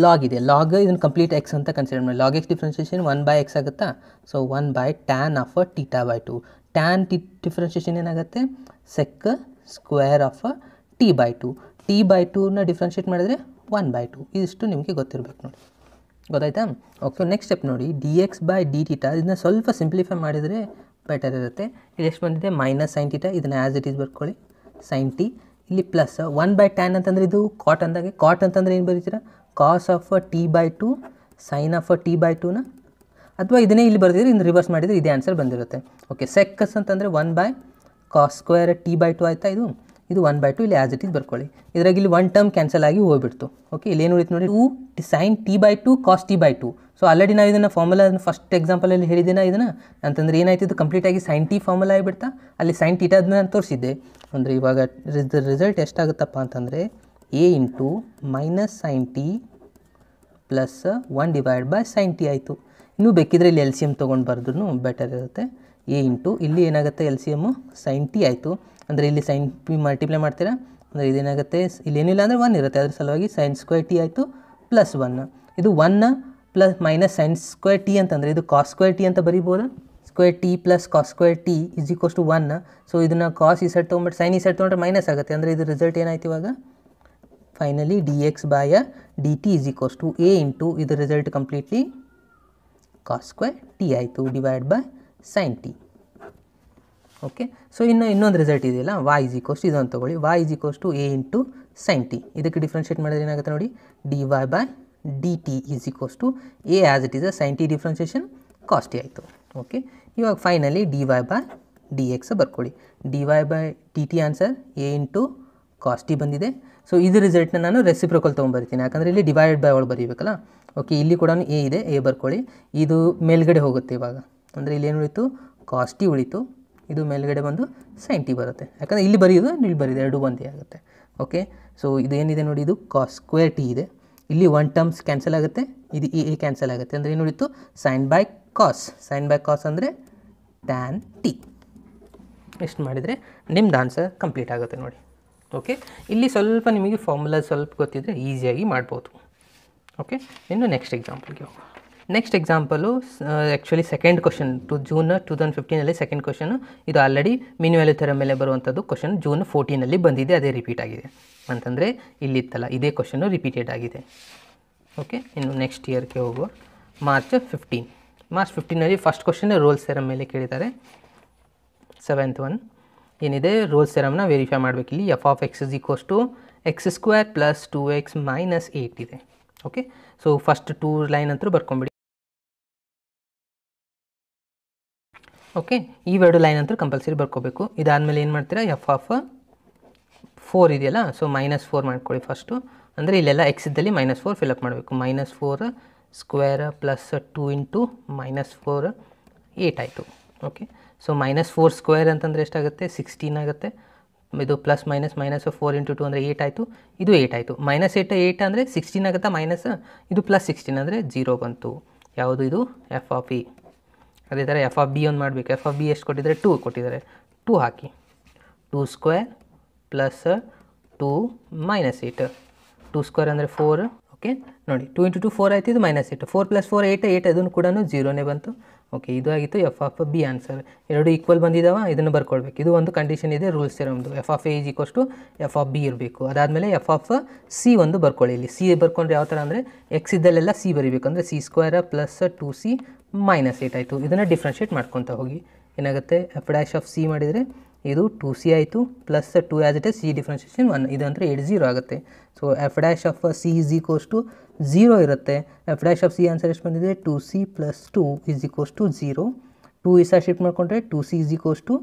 log ಇದೆ. ಲಾಗ್ ಇದನ್ನು ಕಂಪ್ಲೀಟ್ ಎಕ್ಸ್ ಅಂತ ಕನ್ಸಿಡರ್ ಮಾಡಿ. ಲಾಗ್ ಎಕ್ಸ್ ಡಿಫ್ರೆನ್ಷಿಯೇಷನ್ 1/x ಆಗುತ್ತಾ? ಸೊ 1/tan of theta by 2. Tan differentiation ಏನಾಗುತ್ತೆ? Sec square of T by 2. T by 2ನ differentiate ಮಾಡಿದರೆ 1/2. ಇದಿಷ್ಟು ನಿಮಗೆ ಗೊತ್ತಿರಬೇಕು ನೋಡಿ. ಗೊತ್ತಾಯ್ತಾ? ಓಕೆ, ನೆಕ್ಸ್ಟ್ ಸ್ಟೆಪ್ ನೋಡಿ. D X by D theta ಇದನ್ನ ಸ್ವಲ್ಪ ಸಿಂಪ್ಲಿಫೈ ಮಾಡಿದರೆ ಬೆಟರ್ ಇರುತ್ತೆ. ಇದು ಎಷ್ಟು ಬಂದಿದೆ? Minus sine theta. ಇದನ್ನು ಆ್ಯಸ್ ಇಟ್ ಈಸ್ ಬರ್ಕೊಳ್ಳಿ, ಸೈನ್ ಟಿ. ಇಲ್ಲಿ ಪ್ಲಸ್ 1/tan ಅಂತಂದರೆ ಇದು ಕಾಟ್ ಅಂದಾಗೆ. ಕಾಟ್ ಅಂತಂದರೆ ಏನು ಬರೀತೀರಾ? Cos of T by 2 sine of T by 2ನ, ಅಥವಾ ಇದನ್ನೇ ಇಲ್ಲಿ ಬರ್ತಿದ್ರೆ ಇನ್ನು ರಿವರ್ಸ್ ಮಾಡಿದರೆ ಇದೇ ಆನ್ಸರ್ ಬಂದಿರುತ್ತೆ. ಓಕೆ, ಸೆಕ್ಕಸ್ ಅಂತಂದರೆ 1/cos ಸ್ಕ್ವೇರ್ ಟಿ ಬೈ 2 ಆಯಿತಾ? ಇದು 1/2 ಇಲ್ಲಿ ಆ್ಯಸ್ ಇಟ್ ಈಸ್ ಬರ್ಕೊಳ್ಳಿ. ಇದ್ರಾಗ ಇಲ್ಲಿ 1 ಟರ್ಮ್ ಕ್ಯಾನ್ಸಲ್ ಆಗಿ ಹೋಗ್ಬಿಡ್ತು. ಓಕೆ, ಇಲ್ಲಿ ಏನು ಉಳಿತು ನೋಡಿ? 2 sine t by 2 cos t by 2. So already ನಾವು ಇದನ್ನು ಫಾರ್ಮುಲಾ ಫಸ್ಟ್ ಎಕ್ಸಾಂಪಲಲ್ಲಿ ಹೇಳಿದ್ದೀನ. ಇದನ್ನು ಅಂತಂದರೆ ಏನಾಯ್ತು? ಇದು ಕಂಪ್ಲೀಟಾಗಿ ಸೈನ್ ಟಿ ಫಾರ್ಮುಲಾ ಆಗಿಬಿಡ್ತಾ. ಅಲ್ಲಿ ಸೈನ್ ಟೀಟಾದನ್ನ ನಾನು ತೋರಿಸಿದ್ದೆ. ಅಂದರೆ ಇವಾಗ ರಿಸಲ್ಟ್ ಎಷ್ಟಾಗುತ್ತಪ್ಪ ಅಂತಂದರೆ A into minus sine T plus 1 divide by sine T ಆಯಿತು. ನೀವು ಬೇಕಿದ್ರೆ ಇಲ್ಲಿ ಎಲ್ ಸಿ ಎಮ್ ತೊಗೊಂಡು ಬರೆದ್ರೂ ಬೆಟರ್ ಇರುತ್ತೆ. ಎ ಇಂಟು ಇಲ್ಲಿ ಏನಾಗುತ್ತೆ L C M sign T ಆಯಿತು, ಅಂದರೆ ಇಲ್ಲಿ ಸೈನ್ ಪಿ ಮಲ್ಟಿಪ್ಲೈ ಮಾಡ್ತೀರಾ ಅಂದರೆ ಇದೇನಾಗುತ್ತೆ, ಇಲ್ಲಿ ಏನಿಲ್ಲ ಅಂದರೆ 1 ಇರುತ್ತೆ, ಅದ್ರ ಸಲುವಾಗಿ ಸೈನ್ ಸ್ಕ್ವೇರ್ ಟಿ ಆಯಿತು ಪ್ಲಸ್ 1. ಇದು 1 plus minus sine square T ಅಂತಂದರೆ ಇದು ಕಾಸ್ ಸ್ಕ್ವೇರ್ ಟಿ ಅಂತ ಬರೀಬೋದಾ. Square T plus cos square T is equals to 1. So ಇದನ್ನು ಕಾಸ್ ಈ ಸೈಡ್ ತೊಗೊಂಡ್ಬಿಟ್ಟು ಸೈನ್ ಈ ಸೈಡ್ ತೊಗೊಂಡ್ರೆ ಮೈನಸ್ ಆಗುತ್ತೆ, ಅಂದರೆ ಇದು ರಿಸಲ್ಟ್ ಏನಾಯ್ತು ಇವಾಗ finally D X by D T is equals to A into ಇದು result completely cos square T ಆಯಿತು divide by sine t. Okay, so ಇನ್ನೊಂದು ರಿಸಲ್ಟ್ ಇದೆಯಲ್ಲ y ಇಸ್ ಈಕ್ವಲ್ಸ್ ಟು ಇದೊಂದು ತೊಗೊಳ್ಳಿ, y is equals to A into sine t. ಇದಕ್ಕೆ differentiate ಮಾಡಿದ್ರೆ ಏನಾಗುತ್ತೆ ನೋಡಿ, D Y by D t is equals to a as it is sine t differentiation cos t ಆಯಿತು. Okay, ಇವಾಗ finally d Y by D x ಬರ್ಕೊಳ್ಳಿ. D Y by D T answer a into cos t ಬಂದಿದೆ. So ಇದು ರಿಸಲ್ಟ್ನ ನಾನು reciprocal ತೊಗೊಂಡ್ಬರ್ತೀನಿ, ಯಾಕಂದರೆ ಇಲ್ಲಿ divided by ಒಳಗೆ ಬರೀಬೇಕಲ್ಲ. ಓಕೆ, ಇಲ್ಲಿ ಕೂಡ ಎ ಇದೆ, ಎ ಬರ್ಕೊಳ್ಳಿ. ಇದು ಮೇಲ್ಗಡೆ ಹೋಗುತ್ತೆ ಇವಾಗ, ಅಂದರೆ ಇಲ್ಲಿ ಏನು ಉಳಿತು ಕಾಸ್ ಟಿ ಉಳಿತು, ಇದು ಮೇಲ್ಗಡೆ ಬಂದು ಸೈನ್ ಟಿ ಬರುತ್ತೆ, ಯಾಕಂದರೆ ಇಲ್ಲಿ ಬರೆಯೋದು ಇಲ್ಲಿ ಬರೀದು ಎರಡೂ ಒಂದೇ ಆಗುತ್ತೆ. ಓಕೆ, ಸೊ ಇದು ಏನಿದೆ ನೋಡಿ, ಇದು ಕಾಸ್ ಸ್ಕ್ವೇರ್ ಟಿ ಇದೆ, ಇಲ್ಲಿ 1 ಟರ್ಮ್ಸ್ ಕ್ಯಾನ್ಸಲ್ ಆಗುತ್ತೆ, ಇದು ಎ ಕ್ಯಾನ್ಸಲ್ ಆಗುತ್ತೆ, ಅಂದರೆ ಏನು ಉಳಿತು sine by cos. Sine by cos ಅಂದರೆ ಟ್ಯಾನ್ ಟಿ. ಎಷ್ಟು ಮಾಡಿದರೆ ನಿಮ್ದು ಆನ್ಸರ್ ಕಂಪ್ಲೀಟ್ ಆಗುತ್ತೆ ನೋಡಿ. ಓಕೆ, ಇಲ್ಲಿ ಸ್ವಲ್ಪ ನಿಮಗೆ ಫಾರ್ಮುಲಾ ಸ್ವಲ್ಪ ಗೊತ್ತಿದ್ದರೆ ಈಸಿಯಾಗಿ ಮಾಡ್ಬೋದು. ಓಕೆ, ಇನ್ನು ನೆಕ್ಸ್ಟ್ ಎಕ್ಸಾಂಪಲ್ಗೆ ಹೋಗೋಣ. Next example actually second question June 2015 second question. ಇದು ಆಲ್ರೆಡಿ ಮೀನ್ ವ್ಯಾಲ್ಯೂ ಥರ ಮೇಲೆ ಬರುವಂಥದ್ದು ಕ್ವಶನ್ ಜೂನ್ 14 ಬಂದಿದೆ, ಅದೇ ರಿಪೀಟ್ ಆಗಿದೆ ಅಂತಂದರೆ ಇಲ್ಲಿತ್ತಲ್ಲ ಇದೇ ಕ್ವಶನು ರಿಪೀಟೆಡ್ ಆಗಿದೆ. ಓಕೆ, ಇನ್ನು ನೆಕ್ಸ್ಟ್ ಇಯರ್ಗೆ ಹೋಗುವ March 15 first question Rolle's theorem ಮೇಲೆ ಕೇಳಿದ್ದಾರೆ. 7th ಒನ್ ಏನಿದೆ ರೋಲ್ಸ್ ಥೆರಮ್ನ ವೆರಿಫೈ ಮಾಡಬೇಕು. ಇಲ್ಲಿ f of x is equals to x square plus 2x minus 8 ಇದೆ. ಓಕೆ, ಸೊ ಫಸ್ಟ್ 2 ಲೈನ್ ಅಂತೂ ಬರ್ಕೊಂಬಿಡಿ. ಓಕೆ, ಈ 2 ಲೈನ್ ಅಂತೂ ಕಂಪಲ್ಸರಿ ಬರ್ಕೋಬೇಕು. ಇದಾದಮೇಲೆ ಏನು ಮಾಡ್ತೀರಾ, ಎಫ್ ಆಫ್ 4 ಇದೆಯಲ್ಲ, ಸೊ -4 ಮಾಡ್ಕೊಳ್ಳಿ ಫಸ್ಟು, ಅಂದರೆ ಇಲ್ಲೆಲ್ಲ ಎಕ್ಸ್ ಇದ್ದಲ್ಲಿ -4 ಫಿಲಪ್ ಮಾಡಬೇಕು. -4 ಸ್ಕ್ವೇರ್ ಪ್ಲಸ್ 2 ಇಂಟು -4 8 ಆಯಿತು. ಓಕೆ, ಸೊ -4 ಸ್ಕ್ವೇರ್ ಅಂತಂದರೆ ಎಷ್ಟಾಗುತ್ತೆ 16 ಆಗುತ್ತೆ. ಇದು ಪ್ಲಸ್ ಮೈನಸ್ -4 ಇಂಟು 2 ಅಂದರೆ 8 ಆಯಿತು, ಇದು 8 ಆಯಿತು. -8 ಅಂದರೆ 16 ಆಗುತ್ತಾ ಮೈನಸ್, ಇದು ಪ್ಲಸ್ 16 ಅಂದರೆ 0 ಬಂತು. ಯಾವುದು ಇದು ಎಫ್ ಆಫ್ ಇ. ಅದೇ ಥರ ಎಫ್ ಆಫ್ ಬಿ ಒಂದು ಮಾಡಬೇಕು. ಎಫ್ ಆಫ್ ಬಿ ಎಷ್ಟು ಕೊಟ್ಟಿದ್ದಾರೆ 2 ಕೊಟ್ಟಿದ್ದಾರೆ, 2 ಹಾಕಿ. 2 ಸ್ಕ್ವೇರ್ ಪ್ಲಸ್ 2 -8, 2 ಸ್ಕ್ವೇರ್ ಅಂದರೆ 4. ಓಕೆ ನೋಡಿ, 2 ಇಂಟು 2 4 ಆಯಿತು, ಇದು -8, 4 + 4 8 ಅದನ್ನು ಕೂಡ 0ನೇ ಬಂತು. ಓಕೆ, ಇದು ಆಗಿತ್ತು ಎಫ್ ಆಫ್ ಬಿ ಆನ್ಸರ್. ಎರಡು ಈಕ್ವಲ್ ಬಂದಿದ್ದಾವ, ಇದನ್ನು ಬರ್ಕೊಳ್ಬೇಕು. ಇದು ಒಂದು ಕಂಡೀಷನ್ ಇದೆ ರೂಲ್ಸ್ ಥೆರಮ್ದು, f of a is equals to f of b ಇರಬೇಕು. ಅದಾದಮೇಲೆ ಎಫ್ ಆಫ್ ಸಿ ಒಂದು ಬರ್ಕೊಳ್ಳಿ. ಇಲ್ಲಿ ಸಿ ಬರ್ಕೊಂಡ್ರೆ ಯಾವ ಥರ ಅಂದರೆ ಎಕ್ಸ್ ಇದ್ದಲ್ಲೆಲ್ಲ ಸಿ ಬರೀಬೇಕು, ಅಂದರೆ ಸಿ ಸ್ಕ್ವೇರ್ ಪ್ಲಸ್ 2c -8 ಆಯಿತು. ಇದನ್ನು ಡಿಫ್ರೆನ್ಷಿಯೇಟ್ ಮಾಡ್ಕೊತಾ ಹೋಗಿ. ಏನಾಗುತ್ತೆ ಎಫ್ ಡ್ಯಾಶ್ ಆಫ್ ಸಿ ಮಾಡಿದರೆ ಇದು 2c ಆಯಿತು plus 2 as it is c differentiation 1, ಇದಂದರೆ 8 0 ಆಗುತ್ತೆ. So f dash of C is equals to 0 ಇರುತ್ತೆ. F dash of C answer ಎಷ್ಟು ಬಂದಿದೆ 2c + 2 ಈಸ್ ಈಕ್ವಲ್ಸ್ ಟು 0. 2 ಈ ಸೈಡ್ ಶಿಫ್ಟ್ ಮಾಡಿಕೊಂಡ್ರೆ 2c ಈಸ್ ಈಕ್ವಲ್ಸ್ ಟು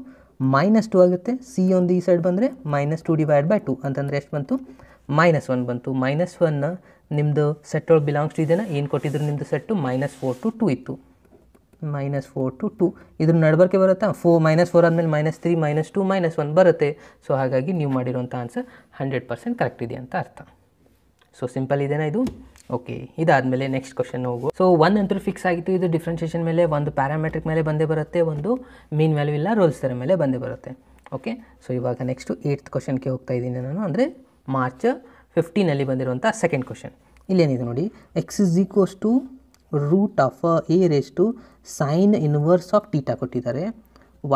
-2 ಆಗುತ್ತೆ. ಸಿ ಒಂದು ಈ ಸೈಡ್ ಬಂದರೆ -2 ಡಿವೈಡ್ ಬೈ 2 ಅಂತಂದರೆ ಎಷ್ಟು ಬಂತು -1 ಬಂತು. -1 ನಿಮ್ಮದು ಸೆಟ್ ಒಳಗೆ ಬಿಲಾಂಗ್ಸ್ ಟು ಇದನ್ನು ಏನು ಕೊಟ್ಟಿದ್ರು ನಿಮ್ಮದು ಸೆಟ್ಟು -4 to 2 ಇತ್ತು. -4 to 2 ಇದ್ರ ನಡಬರ್ಕೆ ಬರುತ್ತಾ, -4 ಆದಮೇಲೆ -3 -2 -1 ಬರುತ್ತೆ. ಸೊ ಹಾಗಾಗಿ ನೀವು ಮಾಡಿರೋಂಥ ಆನ್ಸರ್ 100% ಕರೆಕ್ಟ್ ಇದೆ ಅಂತ ಅರ್ಥ. ಸೊ ಸಿಂಪಲ್ ಇದೆನಾ ಇದು. ಓಕೆ, ಇದಾದಮೇಲೆ ನೆಕ್ಸ್ಟ್ ಕ್ವಶನ್ ಹೋಗು. ಸೊ 1 ಅಂತೂ ಫಿಕ್ಸ್ ಆಗಿತ್ತು, ಇದು ಡಿಫ್ರೆನ್ಷಿಯೇಷನ್ ಮೇಲೆ, ಒಂದು ಪ್ಯಾರಾಮೆಟ್ರಿಕ್ ಮೇಲೆ ಬಂದೇ ಬರುತ್ತೆ, ಒಂದು ಮೀನ್ ವ್ಯಾಲ್ಯೂ ಇಲ್ಲ ರೋಲ್ಸ್ ಥೆರಮ್ ಮೇಲೆ ಬಂದೇ ಬರುತ್ತೆ. ಓಕೆ, ಸೊ ಇವಾಗ ನೆಕ್ಸ್ಟು 8th ಕ್ವಶನ್ಗೆ ಹೋಗ್ತಾ ಇದ್ದೀನಿ ನಾನು, ಅಂದರೆ ಮಾರ್ಚ್ 15 ಬಂದಿರುವಂಥ ಸೆಕೆಂಡ್ ಕ್ವಶನ್. ಇಲ್ಲೇನಿದೆ ನೋಡಿ, x is equals to root of a raise to sine inverse of theta ಕೊಟ್ಟಿದ್ದಾರೆ.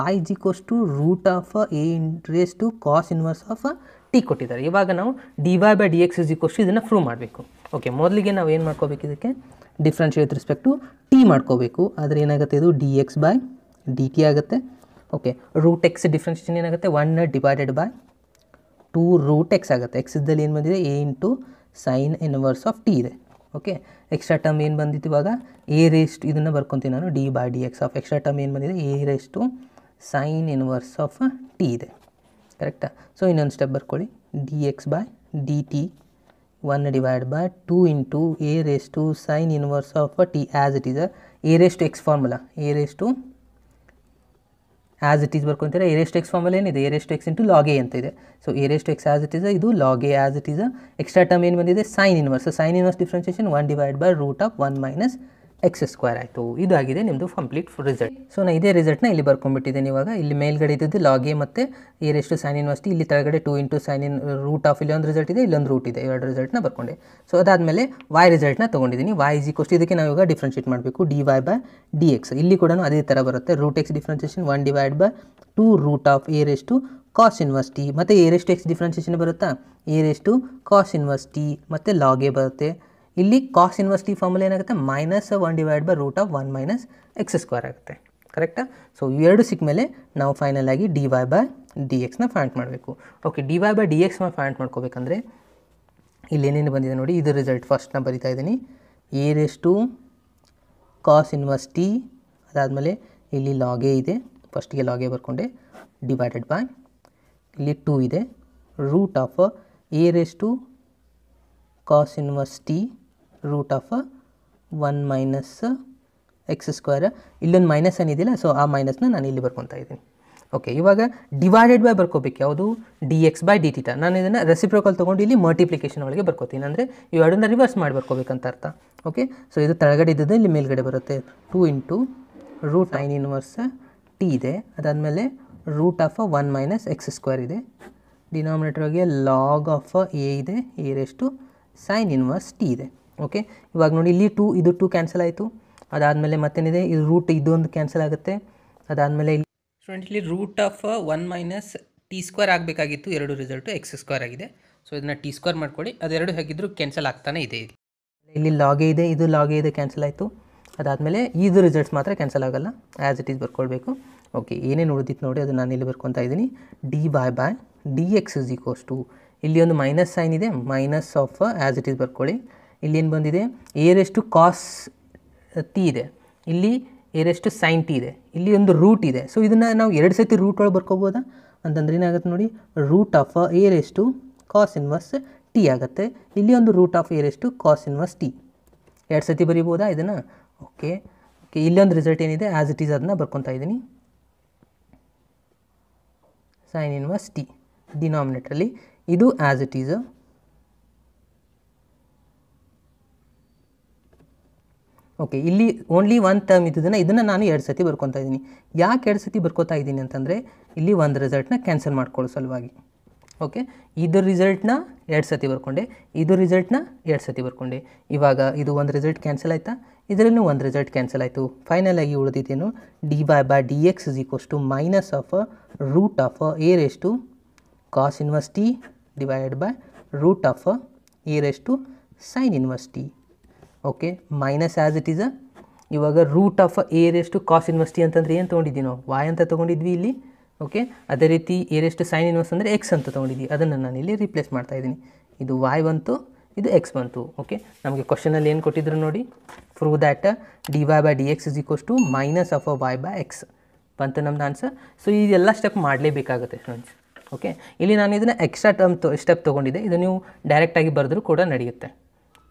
y is equals to root of a raise to cos inverse of t ಕೊಟ್ಟಿದ್ದಾರೆ. ಇವಾಗ ನಾವು D Y by D X is equals to ಇದನ್ನು prove ಮಾಡಬೇಕು. Okay, ಮೊದಲಿಗೆ ನಾವು ಏನು ಮಾಡ್ಕೋಬೇಕು, ಇದಕ್ಕೆ differentiate with respect to t ಮಾಡ್ಕೋಬೇಕು. ಆದರೆ ಏನಾಗುತ್ತೆ ಇದು D X by D t ಆಗುತ್ತೆ. ಓಕೆ, ರೂಟ್ ಎಕ್ಸ್ ಡಿಫ್ರೆನ್ಷಿಯೇಷನ್ ಏನಾಗುತ್ತೆ 1 ಡಿವೈಡೆಡ್ ಬೈ 2 ರೂಟ್ ಎಕ್ಸ್ ಆಗುತ್ತೆ. ಎಕ್ಸ್ ಇದ್ದಲ್ಲಿ ಏನು ಬಂದಿದೆ A into sine inverse of t ಇದೆ. ಓಕೆ, ಎಕ್ಸ್ಟ್ರಾ ಟರ್ಮ್ ಏನು ಬಂದಿತ್ತು ಇವಾಗ ಎ ರೇಸ್ಟ್, ಇದನ್ನು ಬರ್ಕೊತೀನಿ ನಾನು, d by D x of extra term ಏನು ಬಂದಿದೆ a raise to sine inverse of t ಇದೆ. ಕರೆಕ್ಟಾ. ಸೊ ಇನ್ನೊಂದು ಸ್ಟೆಪ್ ಬರ್ಕೊಳ್ಳಿ, d X by D t 1 divide by 2 into a raise to sine inverse of t as it is a raise to x formula, a raise to as it is ಬರ್ಕೊತೀರಾ. A raise to x formula ಏನಿದೆ a raise to x into log a ಅಂತ ಇದೆ. So a raise to x as it is, ಇದು log a as it is. Extra term ಏನು ಬಂದಿದೆ sine inverse differentiation 1 divide by root of 1 minus x square ಆಯಿತು. ಇದಾಗಿದೆ ನಿಮ್ಮದು complete result. So ನಾನು ಇದೇ ರಿಸಲ್ಟ್ನ ಇಲ್ಲಿ ಬರ್ಕೊಂಡ್ಬಿಟ್ಟಿದ್ದೇನೆ. ಇವಾಗ ಇಲ್ಲಿ ಮೇಲ್ಗಡೆ ಇದ್ದದ್ದು ಲಾಗ್ ಎ ಮತ್ತು a raised sine inverse t, ಇಲ್ಲಿ ತೆಳಗಡೆ 2 into sine in root of ಇಲ್ಲಿ ಒಂದು ರಿಸಲ್ಟ್ ಇದೆ, ಇಲ್ಲೊಂದು ರೂಟ್ ಇದೆ, ಎರಡು ರಿಸಲ್ಟ್ನ ಬರ್ಕೊಂಡೆ. ಸೊ ಅದಾದಮೇಲೆ y ರಿಸಲ್ಟ್ನ ತೊಗೊಂಡಿದ್ದೀನಿ. y ಇಸ್ ಈಕ್ವಲ್ ಟು ಇದಕ್ಕೆ ನಾವು ಇವಾಗ ಡಿಫ್ರೆನ್ಷಿಯೇಟ್ ಮಾಡಬೇಕು dy ಬೈ dx. ಇಲ್ಲಿ ಕೂಡ ಅದೇ ಥರ ಬರುತ್ತೆ, root x differentiation 1 divide by 2 root of a raised cos inverse t, ಮತ್ತು ಎ ರೆಸ್ಟ್ ಎಕ್ಸ್ ಡಿಫ್ರೆನ್ಷಿಯೇಷನ್ ಬರುತ್ತಾ, a raised cos inverse t ಮತ್ತು ಲಾಗ್ ಎ ಬರುತ್ತೆ. ಇಲ್ಲಿ ಕಾಸ್ ಇನ್ವರ್ಸ್ ಟಿ ಫಾರ್ಮುಲಾ ಏನಾಗುತ್ತೆ, -1 divide by root of 1 minus x square ಆಗುತ್ತೆ. ಕರೆಕ್ಟಾ? So ಇವೆರಡು ಸಿಕ್ಕ ಮೇಲೆ ನಾವು ಫೈನಲ್ ಆಗಿ dy ಬೈ ಡಿ ಎಕ್ಸ್ನ ಫೈಂಡ್ ಮಾಡಬೇಕು. ಓಕೆ, dy ಬೈ ಡಿ ಎಕ್ಸ್ನ ಫೈಂಡ್ ಮಾಡ್ಕೋಬೇಕಂದ್ರೆ ಇಲ್ಲಿ ಏನೇನು ಬಂದಿದೆ ನೋಡಿ, ಇದು ರಿಸಲ್ಟ್ ಫಸ್ಟ್ನ ಬರಿತಾ ಇದ್ದೀನಿ. A rest cos inverse t, ಅದಾದಮೇಲೆ ಇಲ್ಲಿ ಲಾಗ್ ಎ ಇದೆ, ಫಸ್ಟಿಗೆ ಲಾಗ್ ಎ ಬರ್ಕೊಂಡೆ, ಡಿವೈಡೆಡ್ ಬೈ ಇಲ್ಲಿ 2 ಇದೆ, root of a rest cos inverse t root of 1 minus x square. ಇಲ್ಲೊಂದು ಮೈನಸ್ ಏನಿದೆಯಲ್ಲ, ಸೊ ಆ ಮೈನಸ್ನ ನಾನು ಇಲ್ಲಿ ಬರ್ಕೊತಾ ಇದ್ದೀನಿ. ಓಕೆ, ಇವಾಗ ಡಿವೈಡೆಡ್ ಬೈ ಬರ್ಕೋಬೇಕು ಯಾವುದು, D X by D theta. ನಾನು ಇದನ್ನು ರೆಸಿಪ್ರೋಕಲ್ ತೊಗೊಂಡು ಇಲ್ಲಿ ಮಲ್ಟಿಪ್ಲಿಕೇಶನ್ ಒಳಗೆ ಬರ್ಕೋತೀನಿ, ಅಂದರೆ ಇವೆರಡನ್ನ ರಿವರ್ಸ್ ಮಾಡಿ ಬರ್ಕೋಬೇಕಂತ ಅರ್ಥ. ಓಕೆ, ಸೊ ಇದು ತೆಳಗಡೆ ಇದ್ದದ್ದು ಇಲ್ಲಿ ಮೇಲ್ಗಡೆ ಬರುತ್ತೆ, 2 into root sine inverse t ಇದೆ, ಅದಾದಮೇಲೆ root of 1 minus x square ಇದೆ, ಡಿನಾಮಿನೇಟರ್ಗೆ ಲಾಗ್ ಆಫ್ ಎ ಇದೆ, a rest sine inverse t ಇದೆ. ಓಕೆ, ಇವಾಗ ನೋಡಿ ಇಲ್ಲಿ 2 ಇದು 2 ಕ್ಯಾನ್ಸಲ್ ಆಯಿತು, ಅದಾದಮೇಲೆ ಮತ್ತೇನಿದೆ, ಇದು ರೂಟ್ ಇದೊಂದು ಕ್ಯಾನ್ಸಲ್ ಆಗುತ್ತೆ, ಅದಾದಮೇಲೆ ಇಲ್ಲಿ ಸ್ಟೂಡೆಂಟ್ ಇಲ್ಲಿ root of 1 minus t square ಆಗಬೇಕಾಗಿತ್ತು, ಎರಡು ರಿಸಲ್ಟು ಎಕ್ಸ್ ಸ್ಕ್ವೇರ್ ಆಗಿದೆ. ಸೊ ಇದನ್ನು ಟಿ ಸ್ಕ್ವೇರ್ ಮಾಡ್ಕೊಳ್ಳಿ, ಅದೆರಡು ಹೇಗಿದ್ರು ಕ್ಯಾನ್ಸಲ್ ಆಗ್ತಾನೆ ಇದೆ. ಇಲ್ಲಿ ಲಾಗೆ ಇದೆ, ಇದು ಲಾಗೆ ಇದೆ, ಕ್ಯಾನ್ಸಲ್ ಆಯಿತು. ಅದಾದಮೇಲೆ ಇದು ರಿಸಲ್ಟ್ಸ್ ಮಾತ್ರ ಕ್ಯಾನ್ಸಲ್ ಆಗೋಲ್ಲ, ಆ್ಯಸ್ ಇಟ್ ಈಸ್ ಬರ್ಕೊಳ್ಬೇಕು. ಓಕೆ, ಏನೇನು ಉಳಿದಿತ್ತು ನೋಡಿ ಅದು ನಾನು ಇಲ್ಲಿ ಬರ್ಕೊತಾ ಇದ್ದೀನಿ. D by D X is equals to, ಇಲ್ಲಿ ಒಂದು ಮೈನಸ್ ಸೈನ್ ಇದೆ, minus of as it is ಬರ್ಕೊಳ್ಳಿ. ಇಲ್ಲಿ ಏನು ಬಂದಿದೆ, ಎ ರೆಸ್ಟು ಕಾಸ್ ಟಿ ಇದೆ, ಇಲ್ಲಿ ಎ ರೆಸ್ಟು ಸೈನ್ ಟಿ ಇದೆ, ಇಲ್ಲಿ ಒಂದು ರೂಟ್ ಇದೆ. ಸೊ ಇದನ್ನು ನಾವು ಎರಡು ಸತಿ ರೂಟ್ ಒಳಗೆ ಬರ್ಕೋಬೋದಾ ಅಂತಂದ್ರೆ ಏನಾಗುತ್ತೆ ನೋಡಿ, root of a rest cos inverse t ಆಗುತ್ತೆ, ಇಲ್ಲಿ ಒಂದು root of a rest cos inverse t, ಎರಡು ಸತಿ ಬರೀಬೋದಾ ಇದನ್ನು. ಓಕೆ ಓಕೆ, ಇಲ್ಲೊಂದು ರಿಸಲ್ಟ್ ಏನಿದೆ ಆ್ಯಸ್ ಇಟ್ ಈಸ್ ಅದನ್ನ ಬರ್ಕೊತಾ ಇದ್ದೀನಿ, ಸೈನ್ ಇನ್ವರ್ಸ್ ಟಿ ಡಿನಾಮಿನೇಟ್ರಲ್ಲಿ, ಇದು ಆ್ಯಸ್ ಇಟ್ ಈಸ್. ಓಕೆ, ಇಲ್ಲಿ ಓನ್ಲಿ ಒನ್ ಟರ್ಮ್ ಇದ್ದದನ್ನು ಇದನ್ನು ನಾನು ಎರಡು ಸತಿ ಬರ್ಕೊತಾ ಇದ್ದೀನಿ. ಯಾಕೆ ಎರಡು ಸತಿ ಬರ್ಕೋತಾ ಇದ್ದೀನಿ ಅಂತಂದರೆ ಇಲ್ಲಿ ಒಂದು ರಿಸಲ್ಟ್ನ ಕ್ಯಾನ್ಸಲ್ ಮಾಡ್ಕೊಳ್ಳೋ ಸಲುವಾಗಿ. ಓಕೆ, ಇದು ರಿಸಲ್ಟ್ನ ಎರಡು ಸತಿ ಬರ್ಕೊಂಡೆ, ಇದು ರಿಸಲ್ಟ್ನ ಎರಡು ಸತಿ ಬರ್ಕೊಂಡೆ. ಇವಾಗ ಇದು ಒಂದು ರಿಸಲ್ಟ್ ಕ್ಯಾನ್ಸಲ್ ಆಯಿತಾ, ಇದರಲ್ಲೂ ಒಂದು ರಿಸಲ್ಟ್ ಕ್ಯಾನ್ಸಲ್ ಆಯಿತು. ಫೈನಲ್ ಆಗಿ ಉಳಿದಿದ್ದೇನು, d by D X is equals to minus of root of a rest cos inverse t divided by root of a rest sine inverse t. Okay, minus as it is. ಇವಾಗ root of a rest cos inverse t ಅಂತಂದರೆ ಏನು ತೊಗೊಂಡಿದ್ವಿ ನಾವು, Y ಅಂತ ತೊಗೊಂಡಿದ್ವಿ ಇಲ್ಲಿ. Okay, ಅದೇ ರೀತಿ A rest sine inverse ಅಂದರೆ X ಅಂತ ತೊಗೊಂಡಿದ್ವಿ, ಅದನ್ನು ನಾನು ಇಲ್ಲಿ ರಿಪ್ಲೇಸ್ ಮಾಡ್ತಾ ಇದ್ದೀನಿ. ಇದು ವಾಯ್ ಬಂತು, ಇದು ಎಕ್ಸ್ ಬಂತು. ಓಕೆ, ನಮಗೆ ಕ್ವಶನಲ್ಲಿ ಏನು ಕೊಟ್ಟಿದ್ರು ನೋಡಿ, prove that d Y by D X is equals to minus of y by x ಬಂತು ನಮ್ದು ಆನ್ಸರ್. ಸೊ ಇದೆಲ್ಲ ಸ್ಟೆಪ್ ಮಾಡಲೇಬೇಕಾಗುತ್ತೆ ಫ್ರೆಂಡ್ಸ್. ಓಕೆ, ಇಲ್ಲಿ ನಾನು ಇದನ್ನು ಎಕ್ಸ್ಟ್ರಾ ಟರ್ಮ್ ಸ್ಟೆಪ್ ತೊಗೊಂಡಿದ್ದೆ, ಇದು ನೀವು ಡೈರೆಕ್ಟಾಗಿ ಬರೆದ್ರೂ ಕೂಡ ನಡೆಯುತ್ತೆ.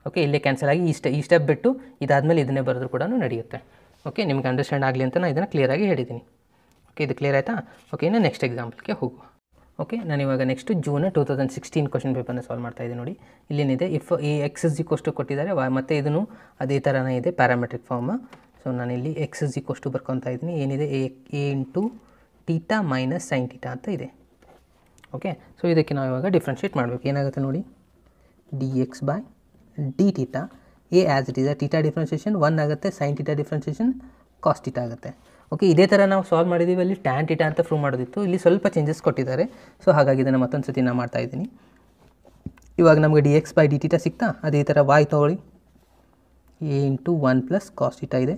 ಓಕೆ, ಇಲ್ಲೇ ಕ್ಯಾನ್ಸಲ್ ಆಗಿ ಈ ಸ್ಟೆಪ್ ಬಿಟ್ಟು ಇದಾದಮೇಲೆ ಇದನ್ನೇ ಬರೆದ್ರೂ ಕೂಡ ನಡೆಯುತ್ತೆ. ಓಕೆ, ನಿಮ್ಗೆ ಅಂಡರ್ಸ್ಟ್ಯಾಂಡ್ ಆಗಲಿ ಅಂತ ನಾನು ಇದನ್ನು ಕ್ಲಿಯರಾಗಿ ಹೇಳಿದ್ದೀನಿ. ಓಕೆ, ಇದು ಕ್ಲಿಯರ್ ಆಯಿತಾ. ಓಕೆ, ಇನ್ನು ನೆಕ್ಸ್ಟ್ ಎಕ್ಸಾಂಪಲ್ಗೆ ಹೋಗುವ. ಓಕೆ, ನಾನು ಇವಾಗ ನೆಕ್ಸ್ಟ್ ಜೂನ್ 2016 ಕ್ವಶನ್ ಪೇಪರ್ನ ಸಾಲ್ವ್ ಮಾಡ್ತಾ ಇದ್ದೀನಿ ನೋಡಿ. ಇಲ್ಲೇನಿದೆ, if a x is equals to ಕೊಟ್ಟಿದ್ದಾರೆ, ಮತ್ತು ಇದನ್ನು ಅದೇ ಥರನೇ ಇದೆ ಪ್ಯಾರಾಮೆಟ್ರಿಕ್ ಫಾರ್ಮ್. ಸೊ ನಾನಿಲ್ಲಿ ಎಕ್ಸ್ ಇಸ್ ಈಕ್ವಲ್ಸ್ ಟು ಬರ್ಕೊತಾ ಇದ್ದೀನಿ. ಏನಿದೆ, a into theta minus sine theta ಅಂತ ಇದೆ. ಓಕೆ, ಸೊ ಇದಕ್ಕೆ ನಾವು ಇವಾಗ ಡಿಫ್ರೆನ್ಷಿಯೇಟ್ ಮಾಡಬೇಕು. ಏನಾಗುತ್ತೆ ನೋಡಿ, D X by D theta, a as it is theta differentiation 1 ಆಗುತ್ತೆ, sine theta differentiation cos theta ಆಗುತ್ತೆ. ಓಕೆ, ಇದೇ ಥರ ನಾವು ಸಾಲ್ವ್ ಮಾಡಿದ್ದೀವಿ, ಅಲ್ಲಿ ಟ್ಯಾನ್ ಟೀಟಾ ಅಂತ ಪ್ರೂವ್ ಮಾಡೋದಿತ್ತು, ಇಲ್ಲಿ ಸ್ವಲ್ಪ ಚೇಂಜಸ್ ಕೊಟ್ಟಿದ್ದಾರೆ. ಸೊ ಹಾಗಾಗಿ ಇದನ್ನು ಮತ್ತೊಂದು ಸತಿ ನಾನು ಮಾಡ್ತಾ ಇದ್ದೀನಿ. ಇವಾಗ ನಮಗೆ d X by D theta ಸಿಗ್ತಾ, ಅದೇ ಥರ ವಾಯ್ ತೊಗೊಳ್ಳಿ, a into 1 plus cos theta ಇದೆ,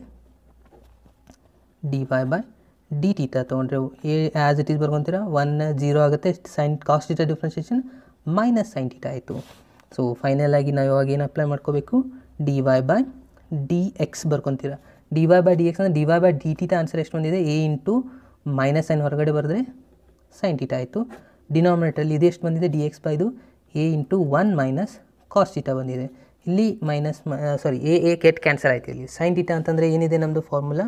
d Y by D theta ತೊಗೊಂಡ್ರೆ ಎ ಆ್ಯಸ್ ಇಟ್ ಈಸ್ ಬರ್ಕೊತೀರಾ, 1 0 ಆಗುತ್ತೆ, sine cos theta differentiation minus sine theta ಆಯಿತು. ಸೊ ಫೈನಲ್ ಆಗಿ ನಾವು ಇವಾಗ ಏನು ಅಪ್ಲೈ ಮಾಡ್ಕೋಬೇಕು, d Y by D x ಬರ್ಕೊತೀರಾ. D Y by D x ಅಂದರೆ D Y by D theta answer ಎಷ್ಟು ಬಂದಿದೆ, ಎ ಇಂಟು ಮೈನಸ್ ಸೈನ್ ಹೊರಗಡೆ ಬರೆದ್ರೆ ಸೈನ್ ಟೀಟಾ ಆಯಿತು. ಡಿನಾಮಿನೇಟರಲ್ಲಿ ಇದು ಎಷ್ಟು ಬಂದಿದೆ, ಡಿ ಎಕ್ಸ್ ಬೈ ಇದು a into 1 minus cos theta ಬಂದಿದೆ. ಇಲ್ಲಿ minus sorry a get cancel ಆಯಿತು. ಇಲ್ಲಿ ಸೈನ್ ಟೀಟಾ ಅಂತಂದರೆ ಏನಿದೆ ನಮ್ಮದು ಫಾರ್ಮುಲಾ,